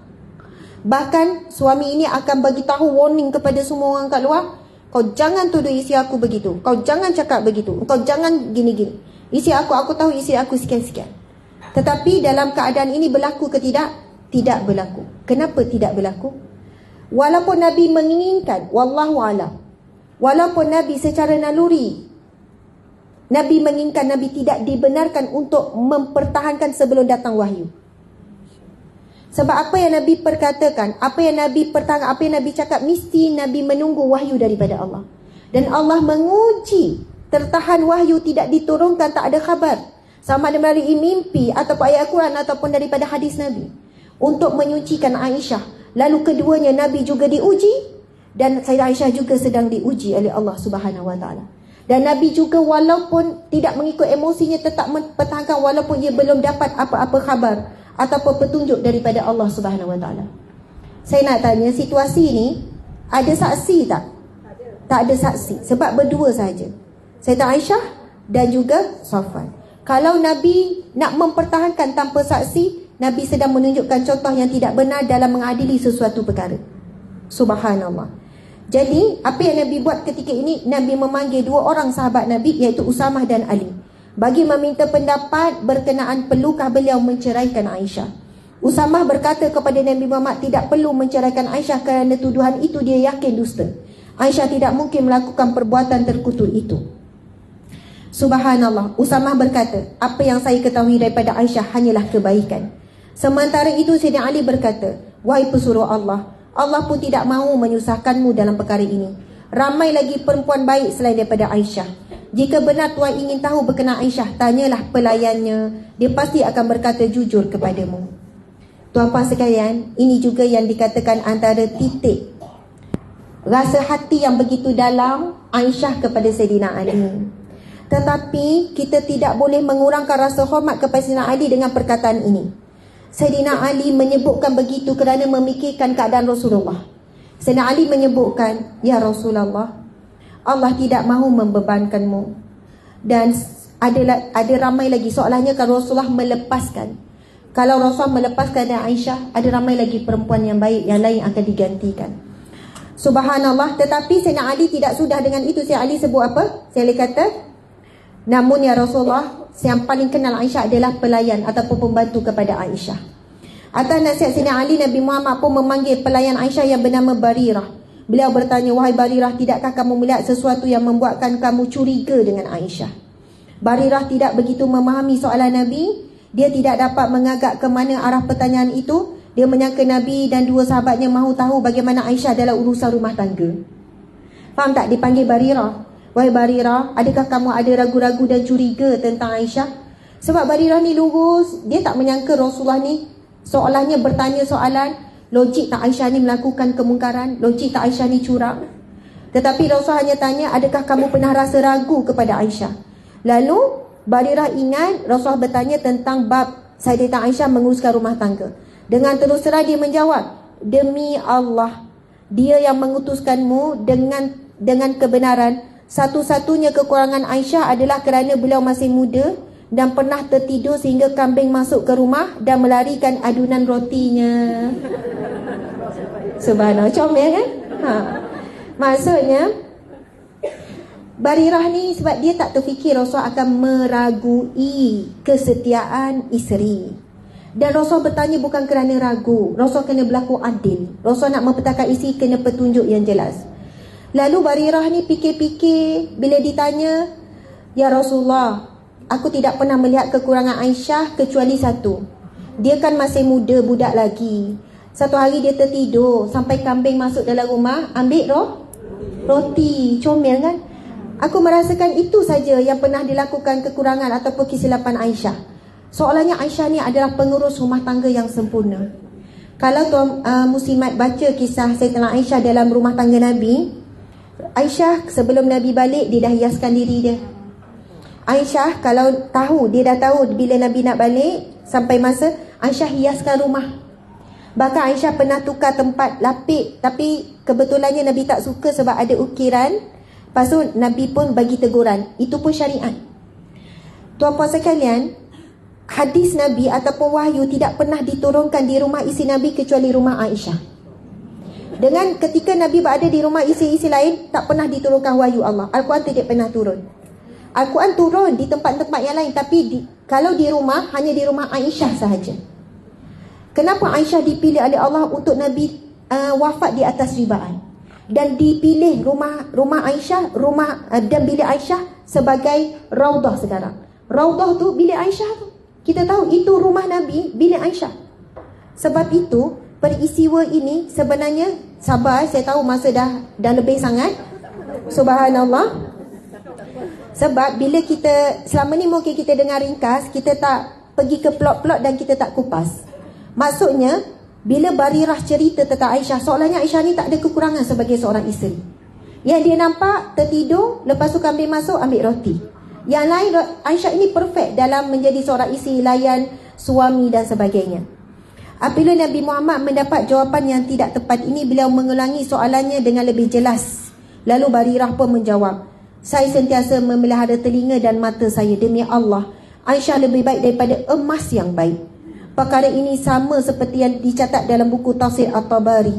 Bahkan suami ini akan bagi tahu warning kepada semua orang kat luar, "Kau jangan tuduh isteri aku begitu, kau jangan cakap begitu, kau jangan gini-gini. Isteri aku tahu isteri aku sekian-sekian." Tetapi dalam keadaan ini berlaku ke tidak? Tidak berlaku. Kenapa tidak berlaku? Walaupun Nabi menginginkan, wallahu alam, walaupun Nabi secara naluri, Nabi menginginkan, Nabi tidak dibenarkan untuk mempertahankan sebelum datang wahyu. Sebab apa yang Nabi perkatakan, apa yang Nabi pertahankan, apa yang Nabi cakap, mesti Nabi menunggu wahyu daripada Allah. Dan Allah menguji, tertahan wahyu tidak diturunkan, tak ada khabar, sama ada melalui mimpi ataupun ayat Quran ataupun daripada hadis Nabi, untuk menyucikan Aisyah. Lalu keduanya Nabi juga diuji, dan Sayyidah Aisyah juga sedang diuji oleh Allah Subhanahu Wa Taala. Dan Nabi juga walaupun tidak mengikut emosinya tetap mempertahankan walaupun ia belum dapat apa-apa khabar ataupun petunjuk daripada Allah Subhanahu Wa Taala. Saya nak tanya, situasi ini ada saksi tak? Tak ada saksi, sebab berdua saja, Sayyidah Aisyah dan juga Safwan. Kalau Nabi nak mempertahankan tanpa saksi, Nabi sedang menunjukkan contoh yang tidak benar dalam mengadili sesuatu perkara. Subhanallah. Jadi apa yang Nabi buat ketika ini, Nabi memanggil dua orang sahabat Nabi, iaitu Usamah dan Ali, bagi meminta pendapat berkenaan perlukah beliau menceraikan Aisyah. Usamah berkata kepada Nabi Muhammad tidak perlu menceraikan Aisyah kerana tuduhan itu dia yakin dusta. Aisyah tidak mungkin melakukan perbuatan terkutuk itu. Subhanallah. Usamah berkata, apa yang saya ketahui daripada Aisyah hanyalah kebaikan. Sementara itu Sayyidina Ali berkata, wahai pesuruh Allah, Allah pun tidak mahu menyusahkanmu dalam perkara ini. Ramai lagi perempuan baik selain daripada Aisyah. Jika benar Tuan ingin tahu berkenaan Aisyah, tanyalah pelayannya, dia pasti akan berkata jujur kepadamu. Tuan-puan sekalian, ini juga yang dikatakan antara titik rasa hati yang begitu dalam Aisyah kepada Sayyidina Ali. Tetapi kita tidak boleh mengurangkan rasa hormat kepada Sayyidina Ali dengan perkataan ini. Sayyidina Ali menyebutkan begitu kerana memikirkan keadaan Rasulullah. Sayyidina Ali menyebutkan, ya Rasulullah, Allah tidak mahu membebankanmu. Dan ada ramai lagi soalannya kalau Rasulullah melepaskan. Kalau Rasulullah melepaskan dari Aisyah, ada ramai lagi perempuan yang baik yang lain akan digantikan. Subhanallah. Tetapi Sayyidina Ali tidak sudah dengan itu. Sayyidina Ali sebut apa? Sayyidina Ali kata, namun ya Rasulullah, yang paling kenal Aisyah adalah pelayan ataupun pembantu kepada Aisyah. Atas nasihat Sayyidina Ali, Nabi Muhammad pun memanggil pelayan Aisyah yang bernama Barirah. Beliau bertanya, wahai Barirah, tidakkah kamu melihat sesuatu yang membuatkan kamu curiga dengan Aisyah? Barirah tidak begitu memahami soalan Nabi. Dia tidak dapat mengagak ke mana arah pertanyaan itu. Dia menyangka Nabi dan dua sahabatnya mahu tahu bagaimana Aisyah dalam urusan rumah tangga. Faham tak? Dipanggil Barirah. Wahai Barirah, adakah kamu ada ragu-ragu dan curiga tentang Aisyah? Sebab Barirah ni lurus. Dia tak menyangka Rasulullah ni seolahnya bertanya soalan, logik tak Aisyah ni melakukan kemungkaran? Logik tak Aisyah ni curang? Tetapi Rasulullah hanya tanya, adakah kamu pernah rasa ragu kepada Aisyah? Lalu Barirah ingat Rasulullah bertanya tentang bab Sayyidatina Aisyah menguruskan rumah tangga. Dengan terus terang dia menjawab, demi Allah, dia yang mengutuskanmu dengan kebenaran. Satu-satunya kekurangan Aisyah adalah kerana beliau masih muda dan pernah tertidur sehingga kambing masuk ke rumah dan melarikan adunan rotinya. Subhanallah, comel kan? Maksudnya Barirah ni sebab dia tak terfikir Rasul akan meragui kesetiaan isteri. Dan Rasul bertanya bukan kerana ragu. Rasul kena berlaku adil. Rasul nak mempertahankan isteri kena petunjuk yang jelas. Lalu Barirah ni fikir-fikir. Bila ditanya, ya Rasulullah, aku tidak pernah melihat kekurangan Aisyah kecuali satu. Dia kan masih muda, budak lagi. Satu hari dia tertidur sampai kambing masuk dalam rumah, ambil roti. Comel kan? Aku merasakan itu saja yang pernah dilakukan kekurangan ataupun kesilapan Aisyah. Soalannya Aisyah ni adalah pengurus rumah tangga yang sempurna. Kalau tuan muslimat baca kisah Sayyidatina Aisyah dalam rumah tangga Nabi, Aisyah sebelum Nabi balik dia dah hiaskan diri dia. Aisyah kalau tahu, dia dah tahu bila Nabi nak balik, sampai masa Aisyah hiaskan rumah. Bahkan Aisyah pernah tukar tempat lapik, tapi kebetulannya Nabi tak suka sebab ada ukiran. Lepas tu Nabi pun bagi teguran. Itu pun syariat. Tuan-puan sekalian, hadis Nabi ataupun wahyu tidak pernah diturunkan di rumah isteri Nabi kecuali rumah Aisyah. Dengan ketika Nabi berada di rumah isteri-isteri lain, tak pernah diturunkan wahyu Allah. Al-Quran tidak pernah turun. Al-Quran turun di tempat-tempat yang lain, tapi kalau di rumah, hanya di rumah Aisyah sahaja. Kenapa Aisyah dipilih oleh Allah untuk Nabi wafat di atas ribaan? Dan dipilih rumah Aisyah, dan bilik Aisyah sebagai Raudah sekarang. Raudah tu bilik Aisyah tu. Kita tahu itu rumah Nabi, bilik Aisyah. Sebab itu peristiwa ini sebenarnya, sabar, saya tahu masa dah lebih sangat. Subhanallah. Sebab bila kita selama ni mungkin kita dengar ringkas, kita tak pergi ke plot-plot dan kita tak kupas. Maksudnya bila Barirah cerita tentang Aisyah, soalannya Aisyah ni tak ada kekurangan sebagai seorang isteri. Yang dia nampak tertidur, lepas tu kambing masuk ambil roti. Yang lain, Aisyah ini perfect dalam menjadi seorang isteri, layan suami dan sebagainya. Apabila Nabi Muhammad mendapat jawapan yang tidak tepat ini, beliau mengulangi soalannya dengan lebih jelas. Lalu Barirah pun menjawab, saya sentiasa memelihara telinga dan mata saya. Demi Allah, Aisyah lebih baik daripada emas yang baik. Perkara ini sama seperti yang dicatat dalam buku Tafsir At-Tabari.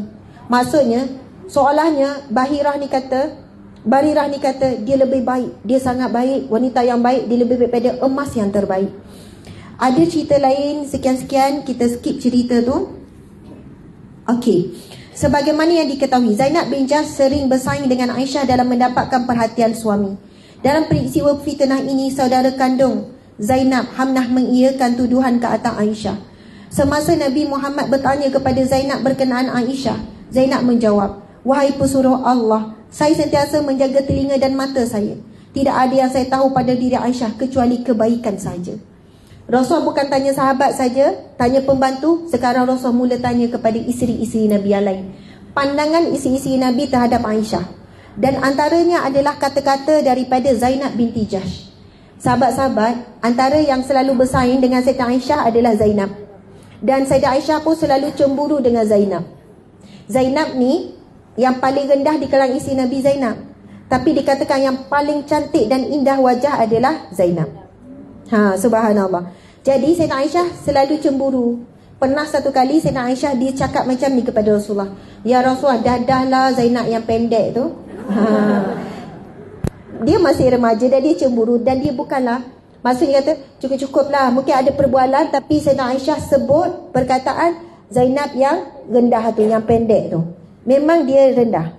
Maksudnya, soalannya Barirah ni kata dia lebih baik, dia sangat baik, wanita yang baik, dia lebih baik daripada emas yang terbaik. Ada cerita lain, sekian-sekian, kita skip cerita tu. Okey. Sebagaimana yang diketahui, Zainab bin Jahsh sering bersaing dengan Aisyah dalam mendapatkan perhatian suami. Dalam peristiwa fitnah ini, saudara kandung Zainab, Hamnah, mengiyakan tuduhan ke atas Aisyah. Semasa Nabi Muhammad bertanya kepada Zainab berkenaan Aisyah, Zainab menjawab, wahai pesuruh Allah, saya sentiasa menjaga telinga dan mata saya. Tidak ada yang saya tahu pada diri Aisyah kecuali kebaikan saja. Rasul bukan tanya sahabat saja, tanya pembantu. Sekarang Rasul mula tanya kepada isteri-isteri Nabi yang lain. pandangan isi-isi Nabi terhadap Aisyah. Dan antaranya adalah kata-kata daripada Zainab binti Jahsh. Sahabat-sahabat, antara yang selalu bersaing dengan Sayyidah Aisyah adalah Zainab. Dan Sayyidah Aisyah pun selalu cemburu dengan Zainab. Zainab ni yang paling rendah di kalangan isi Nabi, Zainab. Tapi dikatakan yang paling cantik dan indah wajah adalah Zainab. Subhanallah. Jadi Sayyidah Aisyah selalu cemburu. Pernah satu kali Sayyidah Aisyah dia cakap macam ni kepada Rasulullah, "Ya Rasulullah, dadahlah Zainab yang pendek tu." Dia masih remaja dan dia cemburu. Dan dia bukanlah, maksudnya kata cukup-cukuplah, mungkin ada perbualan, tapi Sayyidah Aisyah sebut perkataan Zainab yang rendah tu, yang pendek tu. Memang dia rendah.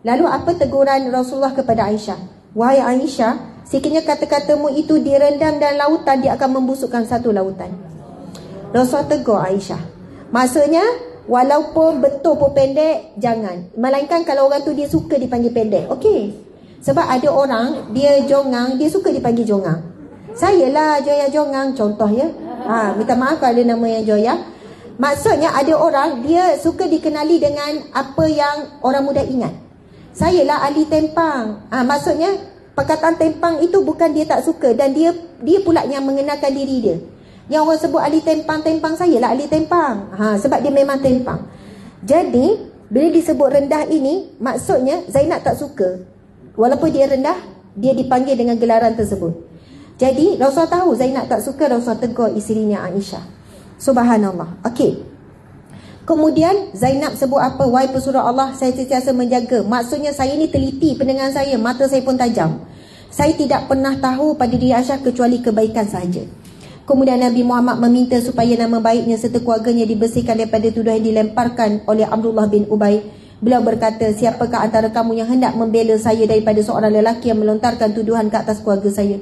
Lalu apa teguran Rasulullah kepada Aisyah? "Wahai Aisyah, sekiranya kata-katamu itu direndam dalam lautan, dia akan membusukkan satu lautan." Rasulullah tegur Aisyah. Maksudnya walaupun betul pun pendek, jangan. Melainkan kalau orang tu dia suka dipanggil pendek, okey. Sebab ada orang dia jongang, dia suka dipanggil jongang. Saya lah Joya jongang, contoh ya. Minta maaf kalau ada nama yang Joya. Maksudnya ada orang dia suka dikenali dengan apa yang orang muda ingat. Saya lah ahli tempang. Maksudnya perkataan tempang itu bukan dia tak suka, dan dia pula yang mengenalkan diri dia. Yang orang sebut ahli tempang, saya lah ahli tempang. Sebab dia memang tempang. Jadi bila disebut rendah ini, maksudnya Zainab tak suka. Walaupun dia rendah, dia dipanggil dengan gelaran tersebut. Jadi Rasulullah tahu Zainab tak suka, Rasulullah tegur isterinya Aisyah. Subhanallah. Okey. Kemudian Zainab sebut apa? "Wahai pesuruh Allah, saya sentiasa menjaga." Maksudnya saya ni teliti pendengar saya, mata saya pun tajam. Saya tidak pernah tahu pada diri Aisyah kecuali kebaikan sahaja. Kemudian Nabi Muhammad meminta supaya nama baiknya serta keluarganya dibersihkan daripada tuduhan yang dilemparkan oleh Abdullah bin Ubay. Beliau berkata, "Siapakah antara kamu yang hendak membela saya daripada seorang lelaki yang melontarkan tuduhan ke atas keluarga saya?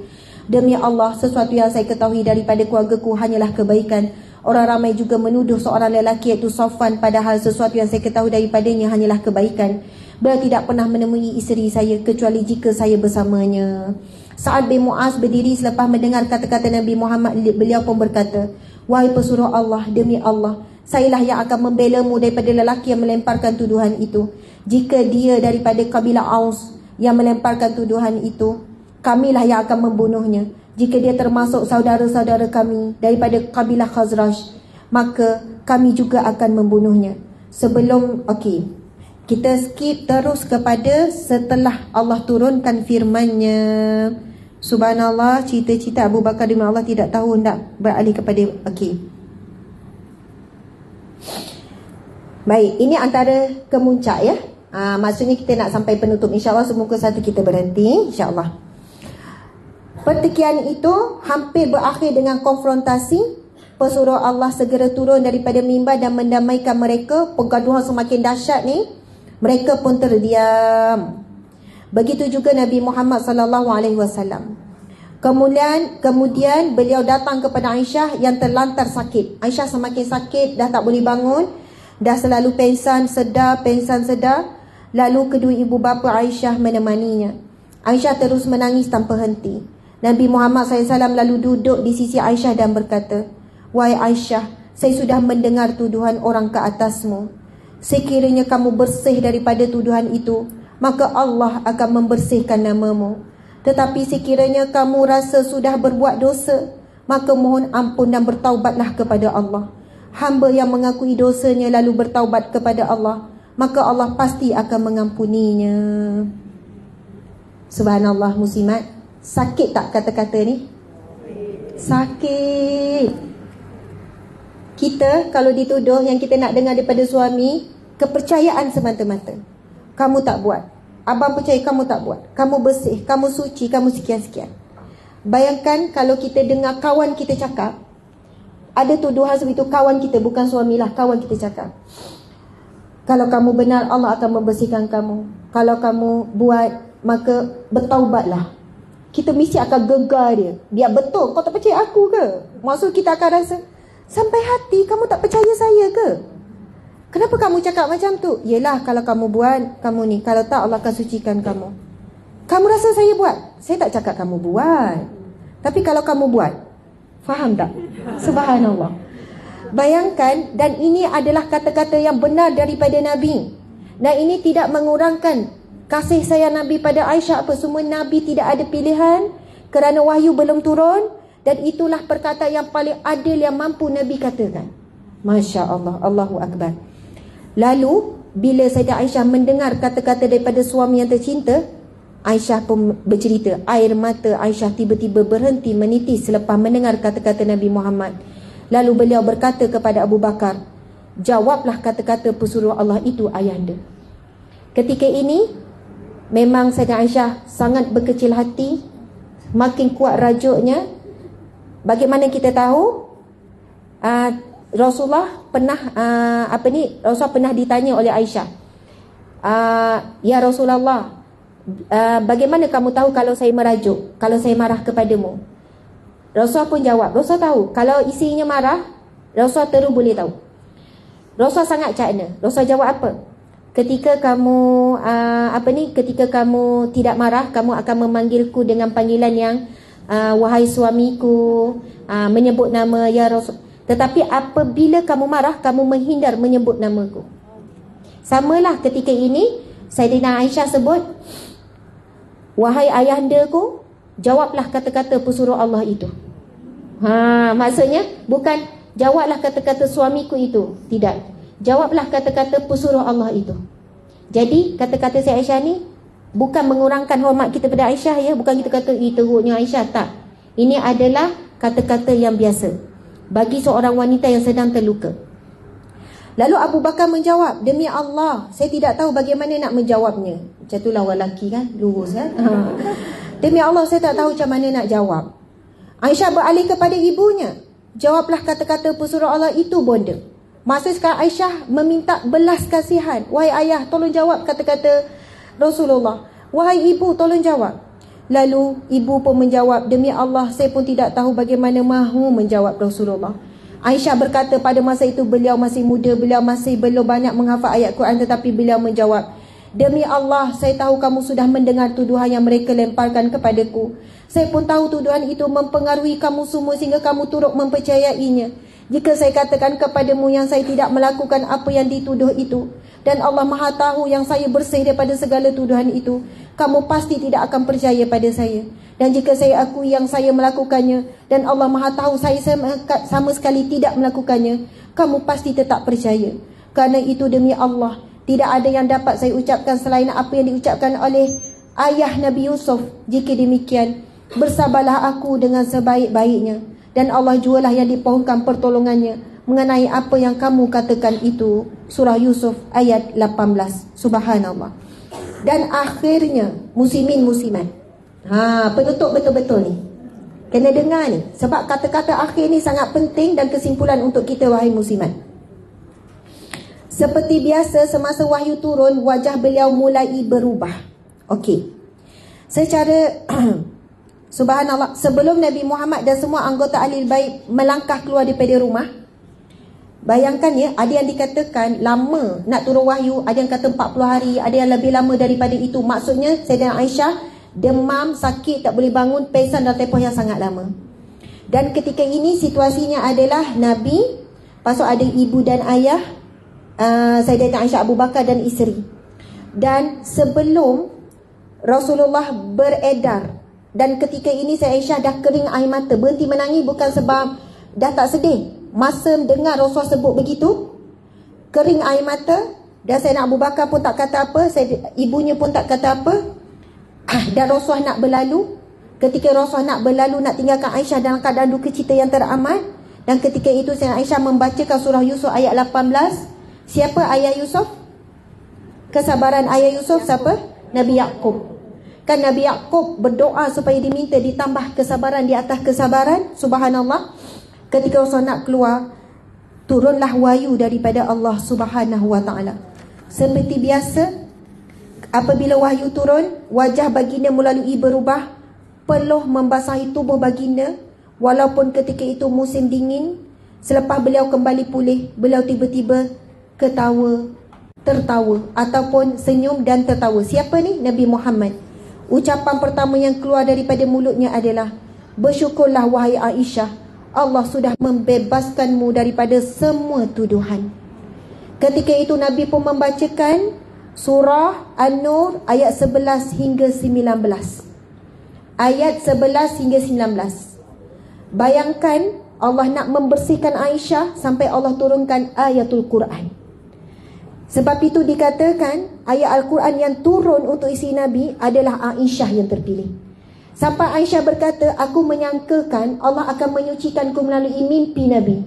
Demi Allah, sesuatu yang saya ketahui daripada keluargaku hanyalah kebaikan. Orang ramai juga menuduh seorang lelaki iaitu Safwan, padahal sesuatu yang saya ketahui daripadanya hanyalah kebaikan. Beliau tidak pernah menemui isteri saya kecuali jika saya bersamanya." Sa'ad bin Mu'az berdiri selepas mendengar kata-kata Nabi Muhammad. Beliau pun berkata, "Wahai pesuruh Allah, demi Allah, sayalah yang akan membela-Mu daripada lelaki yang melemparkan tuduhan itu. Jika dia daripada kabilah Aus yang melemparkan tuduhan itu, kamilah yang akan membunuhnya. Jika dia termasuk saudara-saudara kami daripada kabilah Khazraj, maka kami juga akan membunuhnya." Sebelum, kita skip terus kepada setelah Allah turunkan firman-Nya. Subhanallah, cerita-cerita Abu Bakar dengan Allah tidak tahu nak beralih kepada baik, ini antara kemuncak ya. Maksudnya kita nak sampai penutup, insyaAllah semoga satu kita berhenti, insyaAllah. Pertikaian itu hampir berakhir dengan konfrontasi. Pesuruh Allah segera turun daripada mimbar dan mendamaikan mereka. Pergaduhan semakin dahsyat ni, mereka pun terdiam. Begitu juga Nabi Muhammad SAW. Kemudian beliau datang kepada Aisyah yang terlantar sakit. Aisyah semakin sakit, dah tak boleh bangun, dah selalu pengsan sedar. Lalu kedua ibu bapa Aisyah menemaninya. Aisyah terus menangis tanpa henti. Nabi Muhammad SAW lalu duduk di sisi Aisyah dan berkata, "Wahai Aisyah, saya sudah mendengar tuduhan orang ke atasmu. Sekiranya kamu bersih daripada tuduhan itu, maka Allah akan membersihkan namamu. Tetapi sekiranya kamu rasa sudah berbuat dosa, maka mohon ampun dan bertaubatlah kepada Allah. Hamba yang mengakui dosanya lalu bertaubat kepada Allah, maka Allah pasti akan mengampuninya." Subhanallah muslimat. Sakit tak kata-kata ni? Sakit. Kita kalau dituduh, yang kita nak dengar daripada suami, kepercayaan semata-mata. Kamu tak buat, abang percaya kamu tak buat, kamu bersih, kamu suci, kamu sekian-sekian. Bayangkan kalau kita dengar kawan kita cakap, ada tuduhan seperti itu, kawan kita, bukan suamilah, kawan kita cakap, "Kalau kamu benar, Allah akan membersihkan kamu. Kalau kamu buat, maka bertaubatlah." Kita mesti akan gegar dia. Dia betul, kau tak percaya aku ke? Maksud kita akan rasa, sampai hati kamu tak percaya saya ke? Kenapa kamu cakap macam tu? Yelah, kalau kamu buat, kamu ni. Kalau tak, Allah akan sucikan kamu. Kamu rasa saya buat? Saya tak cakap kamu buat. Tapi kalau kamu buat, faham tak? Subhanallah. Bayangkan, dan ini adalah kata-kata yang benar daripada Nabi. Dan ini tidak mengurangkan kasih sayang Nabi pada Aisyah apa semua. Nabi tidak ada pilihan kerana wahyu belum turun. Dan itulah perkataan yang paling adil yang mampu Nabi katakan. Masya Allah, Allahu Akbar. Lalu bila Sayyidah Aisyah mendengar kata-kata daripada suami yang tercinta, Aisyah pun bercerita, air mata Aisyah tiba-tiba berhenti menitis selepas mendengar kata-kata Nabi Muhammad. Lalu beliau berkata kepada Abu Bakar, jawablah kata-kata pesuruh Allah itu ayahanda. Ketika ini memang Sayyidah Aisyah sangat berkecil hati, makin kuat rajuknya. Bagaimana kita tahu? Rasulullah pernah Rasulullah pernah ditanya oleh Aisyah, ya Rasulullah, bagaimana kamu tahu kalau saya merajuk, kalau saya marah kepadamu? Rasulullah pun jawab, Rasulullah tahu kalau isinya marah, Rasulullah terus boleh tahu. Rasulullah sangat cakna. Rasulullah jawab apa? Ketika kamu ketika kamu tidak marah, kamu akan memanggilku dengan panggilan yang wahai suamiku, menyebut nama ya Rasul. Tetapi apabila kamu marah, kamu menghindar menyebut namaku. Samalah ketika ini Sayyidina Aisyah sebut, wahai ayahandaku, jawablah kata-kata pesuruh Allah itu. Maksudnya bukan jawablah kata-kata suamiku itu, tidak. Jawablah kata-kata pesuruh Allah itu. Jadi kata-kata si Aisyah ni bukan mengurangkan hormat kita pada Aisyah ya, bukan kita kata teruknya Aisyah, tak. Ini adalah kata-kata yang biasa bagi seorang wanita yang sedang terluka. Lalu Abu Bakar menjawab, demi Allah, saya tidak tahu bagaimana nak menjawabnya. Macam itulah orang lelaki kan, lurus kan. Demi Allah, saya tak tahu macam mana nak jawab. Aisyah beralih kepada ibunya, jawablah kata-kata pesuruh Allah itu bonda. Masa sekarang Aisyah meminta belas kasihan, wahai ayah, tolong jawab kata-kata Rasulullah. Wahai ibu, tolong jawab. Lalu ibu pun menjawab, demi Allah, saya pun tidak tahu bagaimana mahu menjawab Rasulullah. Aisyah berkata pada masa itu beliau masih muda, beliau masih belum banyak menghafal ayat Quran, tetapi beliau menjawab, demi Allah, saya tahu kamu sudah mendengar tuduhan yang mereka lemparkan kepadaku. Saya pun tahu tuduhan itu mempengaruhi kamu semua sehingga kamu turut mempercayainya. Jika saya katakan kepadamu yang saya tidak melakukan apa yang dituduh itu, dan Allah Maha tahu yang saya bersih daripada segala tuduhan itu, kamu pasti tidak akan percaya pada saya. Dan jika saya akui yang saya melakukannya, dan Allah Maha tahu saya sama sekali tidak melakukannya, kamu pasti tetap percaya. Kerana itu demi Allah, tidak ada yang dapat saya ucapkan selain apa yang diucapkan oleh ayah Nabi Yusuf. Jika demikian, bersabarlah aku dengan sebaik-baiknya, dan Allah jualah yang dipohonkan pertolongannya mengenai apa yang kamu katakan itu. Surah Yusuf ayat 18. Subhanallah. Dan akhirnya muslimin muslimat, penutup betul-betul ni kena dengar ni, sebab kata-kata akhir ni sangat penting dan kesimpulan untuk kita wahai muslimat. Seperti biasa semasa wahyu turun, wajah beliau mulai berubah. Okey, secara subhanallah, sebelum Nabi Muhammad dan semua anggota Ahlul Bait melangkah keluar daripada rumah, bayangkan ya, ada yang dikatakan lama nak turun wahyu, ada yang kata 40 hari, ada yang lebih lama daripada itu. Maksudnya Sayyidah Aisyah demam, sakit, tak boleh bangun, pingsan dalam tempoh yang sangat lama. Dan ketika ini situasinya adalah Nabi, pasal ada ibu dan ayah, Sayyidah Aisyah, Abu Bakar dan isteri. Dan sebelum Rasulullah beredar, dan ketika ini Sayyidah Aisyah dah kering air mata, berhenti menangis bukan sebab dah tak sedih. Masa dengar Rasulullah sebut begitu, kering air mata, dan Sayyidina Abu Bakar pun tak kata apa, ibunya pun tak kata apa. Dan Rasulullah nak berlalu. Ketika Rasulullah nak berlalu, nak tinggalkan Aisyah dalam keadaan duka cita yang teramat. Dan ketika itu Sayyidina Aisyah membacakan surah Yusuf ayat 18. Siapa ayah Yusuf? Kesabaran ayah Yusuf siapa? Nabi Yaqub. Kan Nabi Yaqub berdoa supaya diminta ditambah kesabaran di atas kesabaran. Subhanallah. Ketika Rasul nak keluar, turunlah wahyu daripada Allah Subhanahu wa ta'ala. Seperti biasa, apabila wahyu turun, wajah baginda melalui berubah, peluh membasahi tubuh baginda. Walaupun ketika itu musim dingin, selepas beliau kembali pulih, beliau tiba-tiba ketawa, tertawa, ataupun senyum dan tertawa. Siapa ni? Nabi Muhammad. Ucapan pertama yang keluar daripada mulutnya adalah, bersyukurlah wahai Aisyah, Allah sudah membebaskanmu daripada semua tuduhan. Ketika itu Nabi pun membacakan Surah An-Nur ayat 11 hingga 19. Ayat 11 hingga 19. Bayangkan Allah nak membersihkan Aisyah sampai Allah turunkan ayatul Quran. Sebab itu dikatakan ayat Al-Quran yang turun untuk isteri Nabi adalah Aisyah yang terpilih. Sampai Aisyah berkata, aku menyangkakan Allah akan menyucikanku melalui mimpi Nabi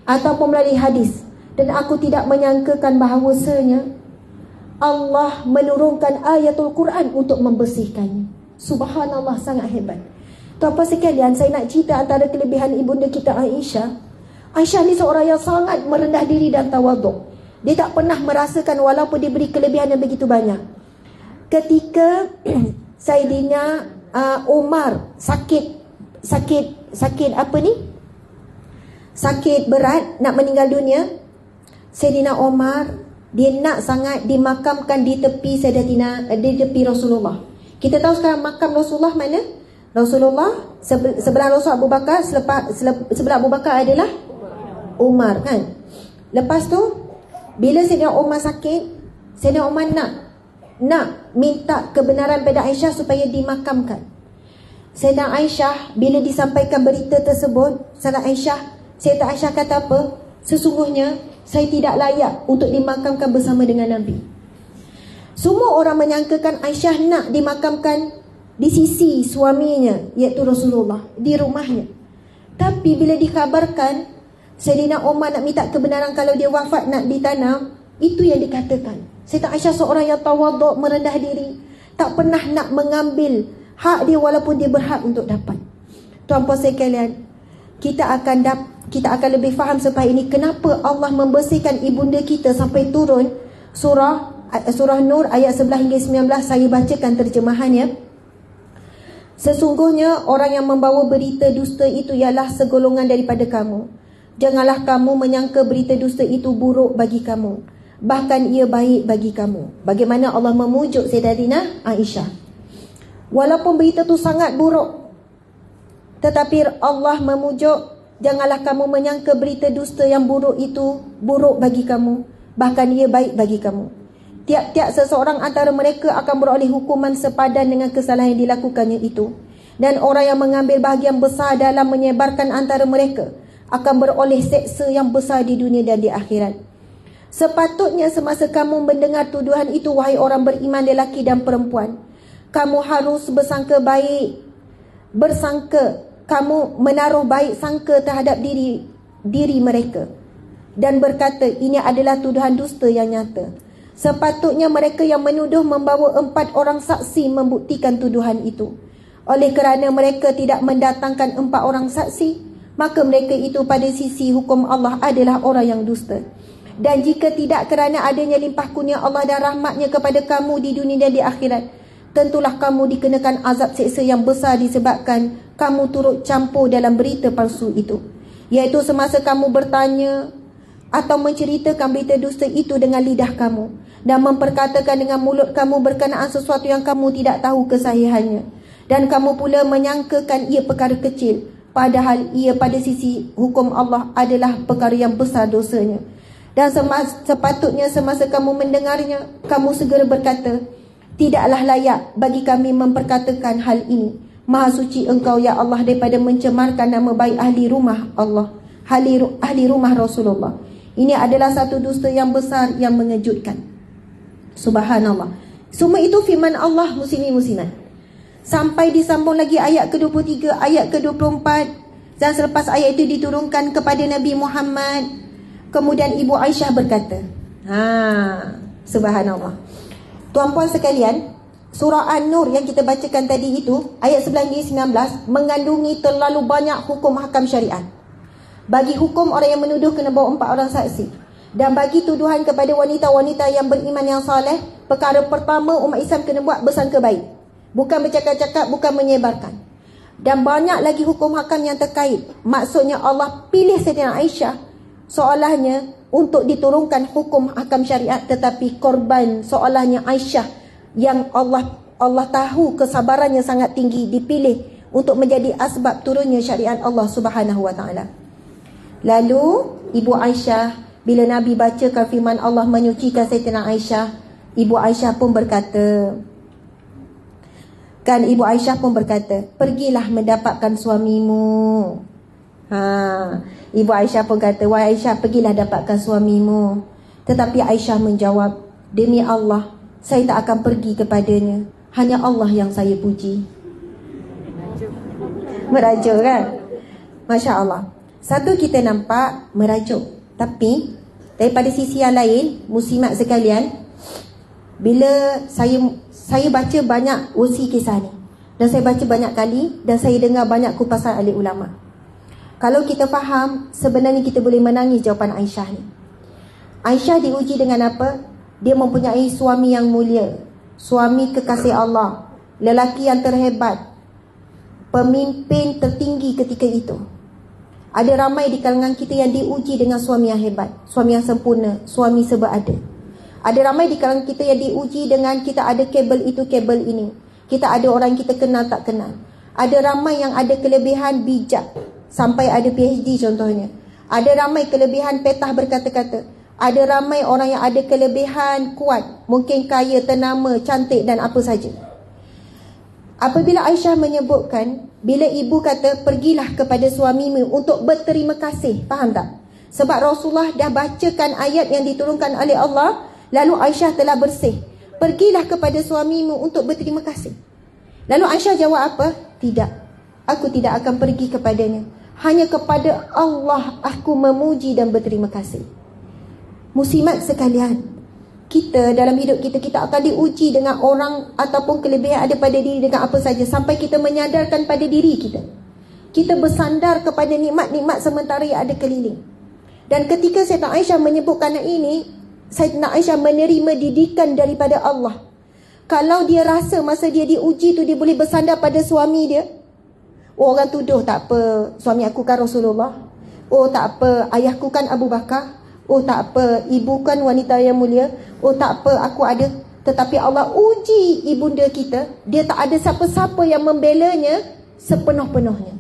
ataupun melalui hadis, dan aku tidak menyangkakan bahawasanya Allah menurunkan ayatul Quran untuk membersihkannya. Subhanallah, sangat hebat. Tuan-tuan sekalian, saya nak cerita antara kelebihan ibunda kita Aisyah. Aisyah ni seorang yang sangat merendah diri dan tawaduk. Dia tak pernah merasakan walaupun diberi kelebihan yang begitu banyak. Ketika Saidina Umar sakit apa ni? Sakit berat, nak meninggal dunia. Saidina Umar dia nak sangat dimakamkan di tepi di tepi Rasulullah. Kita tahu sekarang makam Rasulullah mana? Rasulullah sebelah Rasul Abu Bakar, sebelah Abu Bakar adalah Umar, kan? Lepas tu bila Saidina Umar sakit, Saidina Umar nak minta kebenaran pada Aisyah supaya dimakamkan. Saidina Aisyah bila disampaikan berita tersebut, Saidina Aisyah kata apa? Sesungguhnya saya tidak layak untuk dimakamkan bersama dengan Nabi. Semua orang menyangkakan Aisyah nak dimakamkan di sisi suaminya, iaitu Rasulullah, di rumahnya. Tapi bila dikabarkan Saidina Umar nak minta kebenaran kalau dia wafat nak ditanam, itu yang dikatakan. Saidina Aisyah seorang yang tawaduk, merendah diri, tak pernah nak mengambil hak dia walaupun dia berhak untuk dapat. Tuan-puan sekalian, kita akan lebih faham selepas ini kenapa Allah membersihkan ibunda kita sampai turun surah Nur ayat 11 hingga 19. Saya bacakan terjemahannya. Sesungguhnya orang yang membawa berita dusta itu ialah segolongan daripada kamu. Janganlah kamu menyangka berita dusta itu buruk bagi kamu, bahkan ia baik bagi kamu. Bagaimana Allah memujuk Sayyidatina Aisyah. Walaupun berita itu sangat buruk, tetapi Allah memujuk, janganlah kamu menyangka berita dusta yang buruk itu buruk bagi kamu, bahkan ia baik bagi kamu. Tiap-tiap seseorang antara mereka akan beroleh hukuman sepadan dengan kesalahan yang dilakukannya itu. Dan orang yang mengambil bahagian besar dalam menyebarkan antara mereka akan beroleh seksa yang besar di dunia dan di akhirat. Sepatutnya semasa kamu mendengar tuduhan itu, wahai orang beriman lelaki dan perempuan, kamu harus kamu menaruh baik sangka terhadap diri mereka dan berkata, ini adalah tuduhan dusta yang nyata. Sepatutnya mereka yang menuduh membawa 4 orang saksi membuktikan tuduhan itu. Oleh kerana mereka tidak mendatangkan 4 orang saksi, maka mereka itu pada sisi hukum Allah adalah orang yang dusta. Dan jika tidak kerana adanya limpah kurnia Allah dan rahmatnya kepada kamu di dunia dan di akhirat, tentulah kamu dikenakan azab seksa yang besar disebabkan kamu turut campur dalam berita palsu itu. Iaitu semasa kamu bertanya atau menceritakan berita dusta itu dengan lidah kamu dan memperkatakan dengan mulut kamu berkenaan sesuatu yang kamu tidak tahu kesahihannya, dan kamu pula menyangkakan ia perkara kecil, padahal ia pada sisi hukum Allah adalah perkara yang besar dosanya. Dan sepatutnya semasa kamu mendengarnya, kamu segera berkata, tidaklah layak bagi kami memperkatakan hal ini. Maha suci engkau ya Allah daripada mencemarkan nama baik ahli rumah Allah, ahli rumah Rasulullah. Ini adalah satu dusta yang besar yang mengejutkan. Subhanallah. Semua itu firman Allah, muslimin muslimat. Sampai disambung lagi ayat ke-23, ayat ke-24. Dan selepas ayat itu diturunkan kepada Nabi Muhammad, kemudian Ibu Aisyah berkata, subhanallah. Tuan-puan sekalian, surah An-Nur yang kita bacakan tadi itu, ayat 11-19, mengandungi terlalu banyak hukum hakam syariat. Bagi hukum orang yang menuduh kena bawa 4 orang saksi. Dan bagi tuduhan kepada wanita-wanita yang beriman yang soleh, perkara pertama umat Islam kena buat bersangka baik. Bukan bercakap-cakap, bukan menyebarkan. Dan banyak lagi hukum hakam yang terkait. Maksudnya Allah pilih Sayyidina Aisyah seolahnya untuk diturunkan hukum hakam syariat, tetapi korban seolahnya Aisyah yang Allah tahu kesabarannya sangat tinggi dipilih untuk menjadi asbab turunnya syariat Allah Subhanahu wa taala. Lalu Ibu Aisyah bila Nabi bacakan firman Allah menyucikan Sayyidina Aisyah, Ibu Aisyah pun berkata, Ibu Aisyah pun berkata, pergilah mendapatkan suamimu. Ibu Aisyah pun kata, wahai Aisyah, pergilah dapatkan suamimu. Tetapi Aisyah menjawab, demi Allah, saya tak akan pergi kepadanya. Hanya Allah yang saya puji. Merajuk kan? Masya Allah. Satu, kita nampak merajuk. Tapi daripada sisi yang lain, muslimat sekalian, bila saya baca banyak versi kisah ni, dan saya baca banyak kali, dan saya dengar banyak kupasan ahli ulama, kalau kita faham, sebenarnya kita boleh menangis jawapan Aisyah ni. Aisyah diuji dengan apa? Dia mempunyai suami yang mulia, suami kekasih Allah, lelaki yang terhebat, pemimpin tertinggi ketika itu. Ada ramai di kalangan kita yang diuji dengan suami yang hebat, suami yang sempurna, suami serba ada. Ada ramai di kalangan kita yang diuji dengan kita ada kabel itu, kabel ini. Kita ada orang kita kenal tak kenal. Ada ramai yang ada kelebihan bijak, sampai ada PhD contohnya. Ada ramai kelebihan petah berkata-kata. Ada ramai orang yang ada kelebihan kuat, mungkin kaya, ternama, cantik dan apa saja. Apabila Aisyah menyebutkan, bila ibu kata pergilah kepada suamimu untuk berterima kasih, faham tak? Sebab Rasulullah dah bacakan ayat yang diturunkan oleh Allah, lalu Aisyah telah bersih. Pergilah kepada suamimu untuk berterima kasih. Lalu Aisyah jawab apa? Tidak, aku tidak akan pergi kepadanya. Hanya kepada Allah aku memuji dan berterima kasih. Muslimat sekalian, kita dalam hidup kita, kita akan diuji dengan orang ataupun kelebihan ada pada diri dengan apa saja, sampai kita menyadarkan pada diri kita. Kita bersandar kepada nikmat-nikmat sementara yang ada keliling. Dan ketika Sayyidah Aisyah menyebutkan ini, Sayyidah Aisyah menerima didikan daripada Allah. Kalau dia rasa masa dia diuji tu dia boleh bersandar pada suami dia, orang tuduh, tak apa, suami aku kan Rasulullah. Oh tak apa, ayahku kan Abu Bakar. Oh tak apa, ibu kan wanita yang mulia. Oh tak apa, aku ada. Tetapi Allah uji ibunda kita, dia tak ada siapa-siapa yang membelanya sepenuh-penuhnya.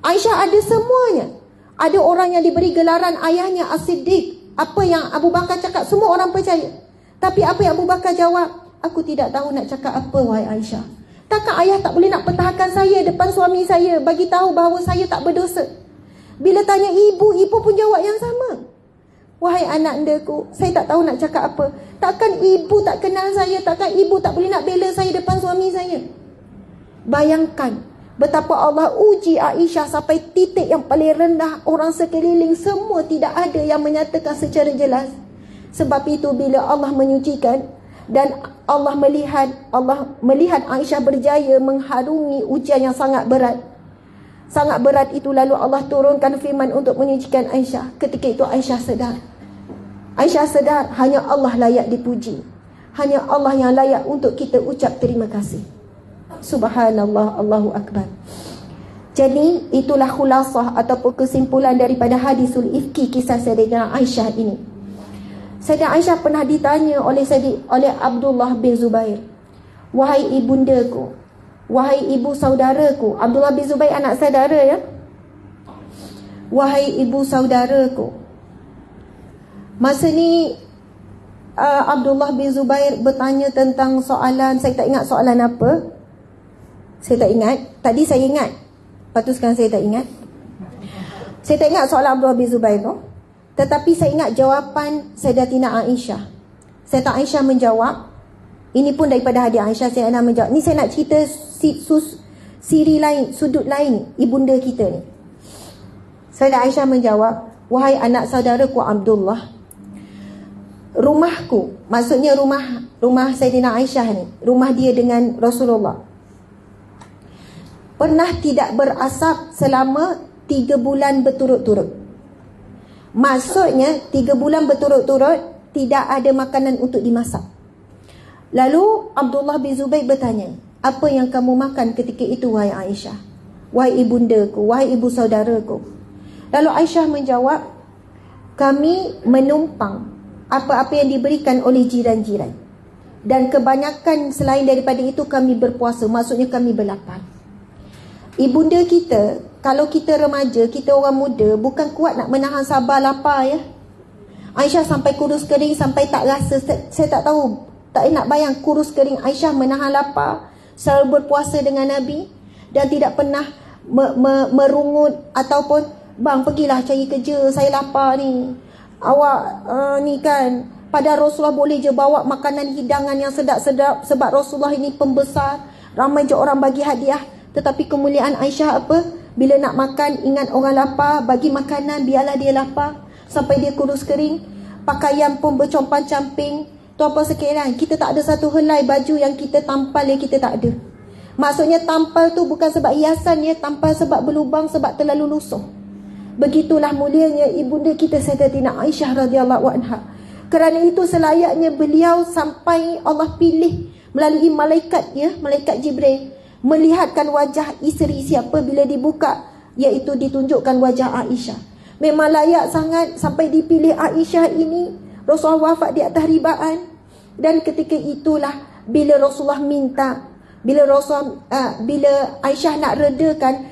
Aisyah ada semuanya. Ada orang yang diberi gelaran ayahnya As-Siddiq. Apa yang Abu Bakar cakap, semua orang percaya. Tapi apa yang Abu Bakar jawab? Aku tidak tahu nak cakap apa, wahai Aisyah. Takkan ayah tak boleh nak pertahankan saya depan suami saya, bagi tahu bahawa saya tak berdosa? Bila tanya ibu, ibu pun jawab yang sama. Wahai anak andaku, saya tak tahu nak cakap apa. Takkan ibu tak kenal saya, takkan ibu tak boleh nak bela saya depan suami saya? Bayangkan betapa Allah uji Aisyah sampai titik yang paling rendah. Orang sekeliling semua tidak ada yang menyatakan secara jelas. Sebab itu bila Allah menyucikan dan Allah melihat Aisyah berjaya mengharungi ujian yang sangat berat. Sangat berat itu, lalu Allah turunkan firman untuk menyucikan Aisyah. Ketika itu Aisyah sedar. Aisyah sedar hanya Allah layak dipuji. Hanya Allah yang layak untuk kita ucap terima kasih. Subhanallah, Allahu Akbar. Jadi itulah khulasah ataupun kesimpulan daripada hadisul ifki, kisah Sayyidah Aisyah ini. Sayyidah Aisyah pernah ditanya oleh Abdullah bin Zubair, wahai ibundaku, wahai ibu saudaraku. Abdullah bin Zubair anak saudara ya. Wahai ibu saudaraku. Masa ni Abdullah bin Zubair bertanya tentang soalan, saya tak ingat soalan apa. Saya tak ingat. Tadi saya ingat, lepas tu sekarang saya tak ingat. Saya tak ingat soalan Abdullah bin Zubair tu. Tetapi saya ingat jawapan Sayyidatina Aisyah. Sayyidatina Aisyah menjawab, ini pun daripada hadis Aisyah. Sayyidatina menjawab, ni saya nak cerita siri lain, sudut lain ibunda kita ni. Sayyidatina Aisyah menjawab, wahai anak saudaraku Abdullah, rumahku, maksudnya rumah Sayyidina Aisyah ni, rumah dia dengan Rasulullah, pernah tidak berasap selama 3 bulan berturut-turut. Maksudnya 3 bulan berturut-turut tidak ada makanan untuk dimasak. Lalu Abdullah bin Zubair bertanya, apa yang kamu makan ketika itu wahai Aisyah? Wahai ibundaku, wahai ibu saudaraku. Lalu Aisyah menjawab, kami menumpang apa-apa yang diberikan oleh jiran-jiran. Dan kebanyakan selain daripada itu kami berpuasa, maksudnya kami berlapar. Ibunda kita, kalau kita remaja, kita orang muda, bukan kuat nak menahan sabar lapar ya. Aisyah sampai kurus kering, sampai tak rasa, saya tak tahu, tak nak bayang kurus kering. Aisyah menahan lapar, selalu berpuasa dengan Nabi, dan tidak pernah merungut ataupun, bang pergilah cari kerja, saya lapar ni, awak ni kan. Padahal Rasulullah boleh je bawa makanan hidangan yang sedap-sedap, sebab Rasulullah ini pembesar, ramai je orang bagi hadiah. Tetapi kemuliaan Aisyah apa? Bila nak makan, ingat orang lapar, bagi makanan, biarlah dia lapar sampai dia kurus kering. Pakaian pun bercompang-camping. Tu apa sekiranya, kita tak ada satu helai baju yang kita tampal yang kita tak ada. Maksudnya tampal tu bukan sebab hiasan ya, tampal sebab berlubang, sebab terlalu lusuh. Begitulah mulianya ibunda kita Sayyidatina Aisyah radhiyallahu anha. Kerana itu selayaknya beliau sampai Allah pilih melalui malaikat ya, malaikat Jibril, melihatkan wajah isteri siapa bila dibuka, iaitu ditunjukkan wajah Aisyah. Memang layak sangat sampai dipilih Aisyah ini. Rasulullah wafat di atas ribaan, dan ketika itulah bila Rasulullah minta, bila Aisyah nak redakan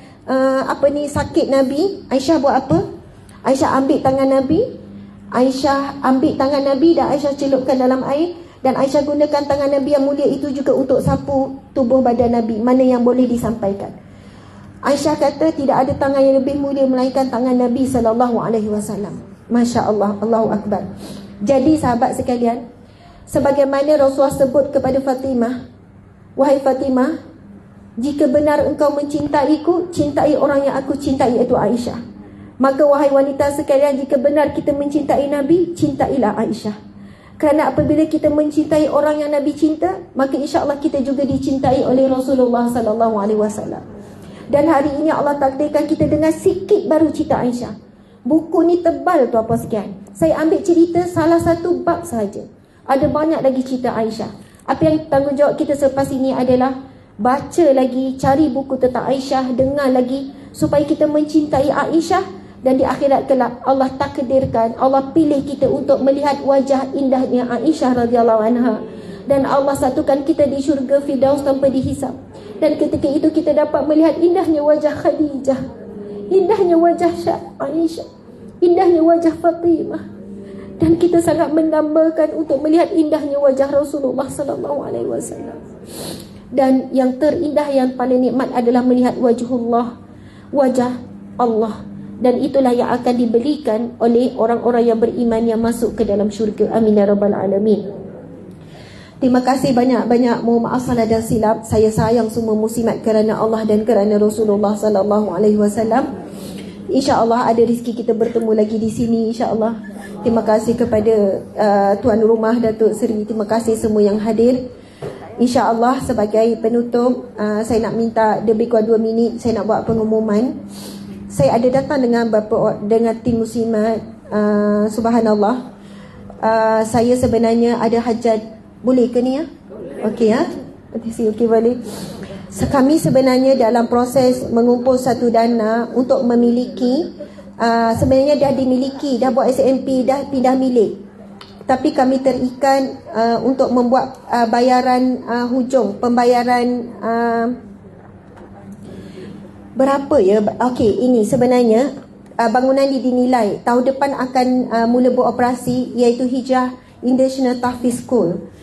sakit Nabi, Aisyah buat apa? Aisyah ambil tangan Nabi, dan Aisyah celupkan dalam air, dan Aisyah gunakan tangan Nabi yang mulia itu juga untuk sapu tubuh badan Nabi, mana yang boleh disampaikan. Aisyah kata tidak ada tangan yang lebih mulia melainkan tangan Nabi SAW. Masya Allah, Allahu Akbar. Jadi sahabat sekalian, sebagaimana Rasulullah sebut kepada Fatimah, wahai Fatimah, jika benar engkau mencintaiku, cintai orang yang aku cintai, iaitu Aisyah. Maka wahai wanita sekalian, jika benar kita mencintai Nabi, cintailah Aisyah. Kerana apabila kita mencintai orang yang Nabi cinta, maka insya-Allah kita juga dicintai oleh Rasulullah SAW. Dan hari ini Allah takdirkan kita dengar sikit baru cerita Aisyah. Buku ni tebal tu apa sekian. Saya ambil cerita salah satu bab sahaja. Ada banyak lagi cerita Aisyah. Apa yang tanggungjawab kita selepas ini adalah baca lagi, cari buku tentang Aisyah, dengar lagi, supaya kita mencintai Aisyah. Dan di akhirat kelak Allah takdirkan, Allah pilih kita untuk melihat wajah indahnya Aisyah radhiyallahu anha. Dan Allah satukan kita di syurga Firdaus tanpa dihisap. Dan ketika itu kita dapat melihat indahnya wajah Khadijah, indahnya wajah Aisyah, indahnya wajah Fatimah. Dan kita sangat mendambakan untuk melihat indahnya wajah Rasulullah SAW. Dan yang terindah, yang paling nikmat adalah melihat wajhullah, wajah Allah. Dan itulah yang akan diberikan oleh orang-orang yang beriman yang masuk ke dalam syurga. Amin ya rabbal alamin. Terima kasih banyak-banyak. Mohon maaf salah dan silap. Saya sayang semua muslimat kerana Allah dan kerana Rasulullah SAW. InsyaAllah ada rezeki kita bertemu lagi di sini, insyaAllah. Terima kasih kepada tuan rumah Datuk Seri. Terima kasih semua yang hadir. InsyaAllah sebagai penutup, saya nak minta lebih kurang 2 minit saya nak buat pengumuman. Saya ada datang dengan tim muslimat. Subhanallah. Saya sebenarnya ada hajat. Boleh ke ni ya? Okey ya? Okey boleh. Kami sebenarnya dalam proses mengumpul satu dana untuk memiliki, sebenarnya dah dimiliki, dah buat SMP, dah pindah milik. Tapi kami terikat untuk membuat bayaran hujung, pembayaran berapa ya? Okey, ini sebenarnya bangunan ini dinilai tahun depan akan mula beroperasi, iaitu Hijrah International Tahfiz School.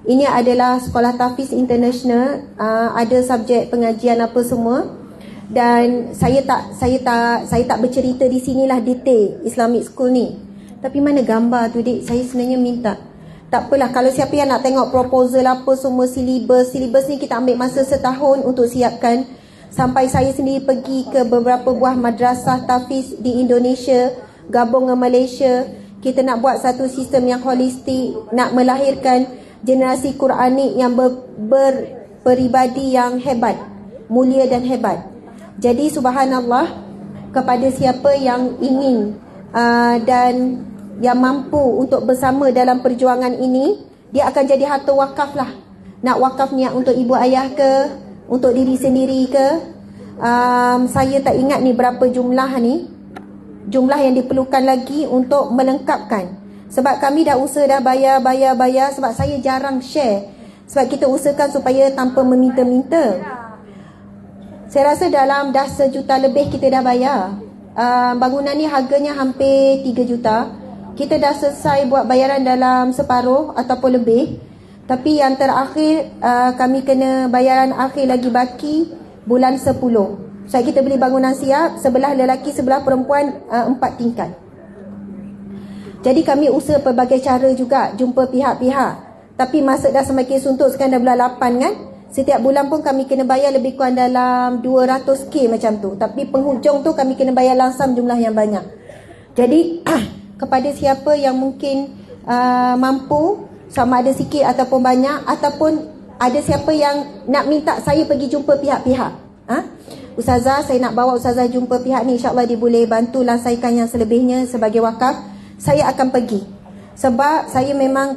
Ini adalah sekolah tahfiz international, ada subjek pengajian apa semua. Dan saya tak bercerita di sinilah detail Islamic School ni. Tapi mana gambar tu dik? Saya sebenarnya minta. Tak apalah, kalau siapa yang nak tengok proposal apa semua, silibus ni kita ambil masa setahun untuk siapkan. Sampai saya sendiri pergi ke beberapa buah madrasah tahfiz di Indonesia, gabung dengan Malaysia. Kita nak buat satu sistem yang holistik, nak melahirkan generasi Quranik yang berperibadi yang hebat, mulia dan hebat. Jadi subhanallah, kepada siapa yang ingin dan yang mampu untuk bersama dalam perjuangan ini, dia akan jadi harta wakaf lah. Nak wakaf niat untuk ibu ayah ke, untuk diri sendiri ke. Saya tak ingat ni berapa jumlah yang diperlukan lagi untuk melengkapkan. Sebab kami dah usaha, dah bayar. Sebab saya jarang share, sebab kita usahakan supaya tanpa meminta-minta. Saya rasa dalam dah 1 juta lebih kita dah bayar. Bangunan ni harganya hampir 3 juta. kita dah selesai buat bayaran dalam separuh ataupun lebih. Tapi yang terakhir kami kena bayaran akhir lagi baki bulan 10. So kita beli bangunan siap, sebelah lelaki, sebelah perempuan, 4 tingkat. Jadi kami usaha pelbagai cara juga jumpa pihak-pihak. Tapi masa dah semakin suntuk, sekarang dah bulan 8 kan. Setiap bulan pun kami kena bayar lebih kurang dalam 200k macam tu. Tapi penghujung tu kami kena bayar langsam jumlah yang banyak. Jadi kepada siapa yang mungkin mampu, sama ada sikit ataupun banyak, ataupun ada siapa yang nak minta saya pergi jumpa pihak-pihak, Ustazah, saya nak bawa Ustazah jumpa pihak ni, insyaAllah dia boleh bantu lansaikan yang selebihnya sebagai wakaf, saya akan pergi. Sebab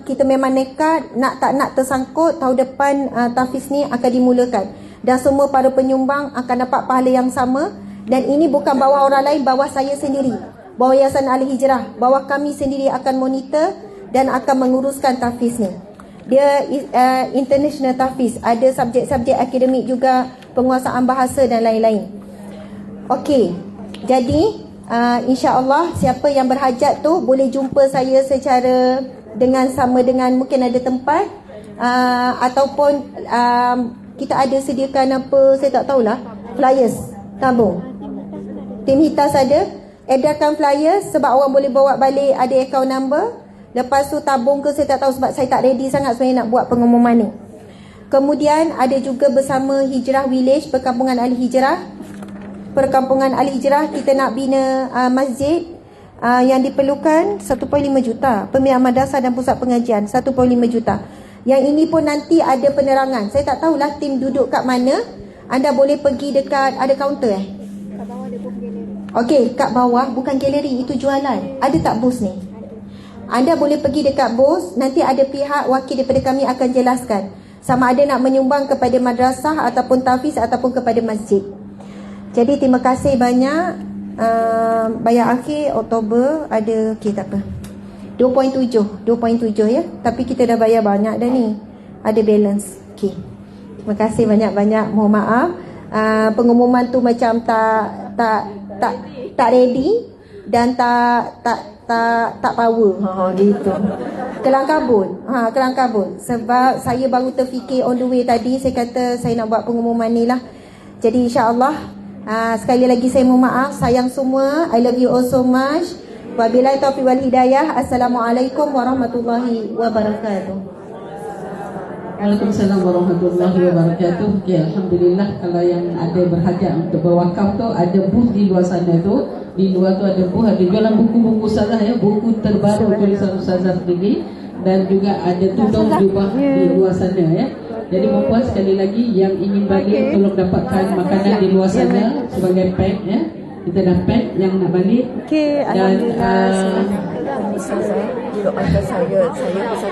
kita memang nekat, tak nak tersangkut tahun depan tahfiz ni akan dimulakan. Dan semua para penyumbang akan dapat pahala yang sama. Dan ini bukan bawah orang lain, bawah saya sendiri, bawah Yayasan Al-Hijrah, bawah kami sendiri akan monitor dan akan menguruskan tahfiz ni. Dia international tahfiz, ada subjek-subjek akademik juga, penguasaan bahasa dan lain-lain. Okey, jadi insya-Allah siapa yang berhajat tu boleh jumpa saya secara sama dengan mungkin ada tempat, ataupun kita ada sediakan apa, saya tak tahulah, flyers tabung. Tim Hitas ada edarkan flyers sebab orang boleh bawa balik, ada account number. Lepas tu tabung ke saya tak tahu sebab saya tak ready sangat sebenarnya nak buat pengumuman ni. Kemudian ada juga bersama Hijrah Village, Perkampungan Al-Hijrah. Perkampungan Al-Hijrah kita nak bina masjid yang diperlukan 1.5 juta. Pembinaan madrasah dan pusat pengajian 1.5 juta. Yang ini pun nanti ada penerangan. Saya tak tahulah tim duduk kat mana. Anda boleh pergi dekat, ada kaunter kat bawah ada booth galeri. Okey, kat bawah bukan galeri, itu jualan. Ada tak booth ni? Anda boleh pergi dekat booth, nanti ada pihak wakil daripada kami akan jelaskan sama ada nak menyumbang kepada madrasah ataupun tahfiz ataupun kepada masjid. Jadi terima kasih banyak. Bayar akhir Oktober ada, okey tak apa, 2.7 ya. Tapi kita dah bayar banyak dah ni, ada balance. Okey, terima kasih banyak-banyak. Mohon maaf pengumuman tu macam tak ready dan tak power gitu. Kelang kabut. Sebab saya baru terfikir on the way tadi, saya kata saya nak buat pengumuman ni lah. Jadi insya-Allah sekali lagi saya mohon maaf, sayang semua. I love you all so much. Wabillahi taufiq wal hidayah. Assalamualaikum warahmatullahi wabarakatuh. Waalaikumsalam warahmatullahi wabarakatuh. Okay, alhamdulillah. Kalau yang ada berhajat untuk berwakaf tu, ada booth di luar sana tu. Di luar tu ada booth, ada jualan buku-buku ustazah ya, buku terbaru tulisan ustazah sendiri, dan juga ada tudung jubah di luar sana ya. Jadi perempuan sekali lagi yang ingin balik tolong dapatkan makanan di luar sana sebagai pack ya. Kita dah pack yang nak balik. Okey, dan alhamdulillah. Saya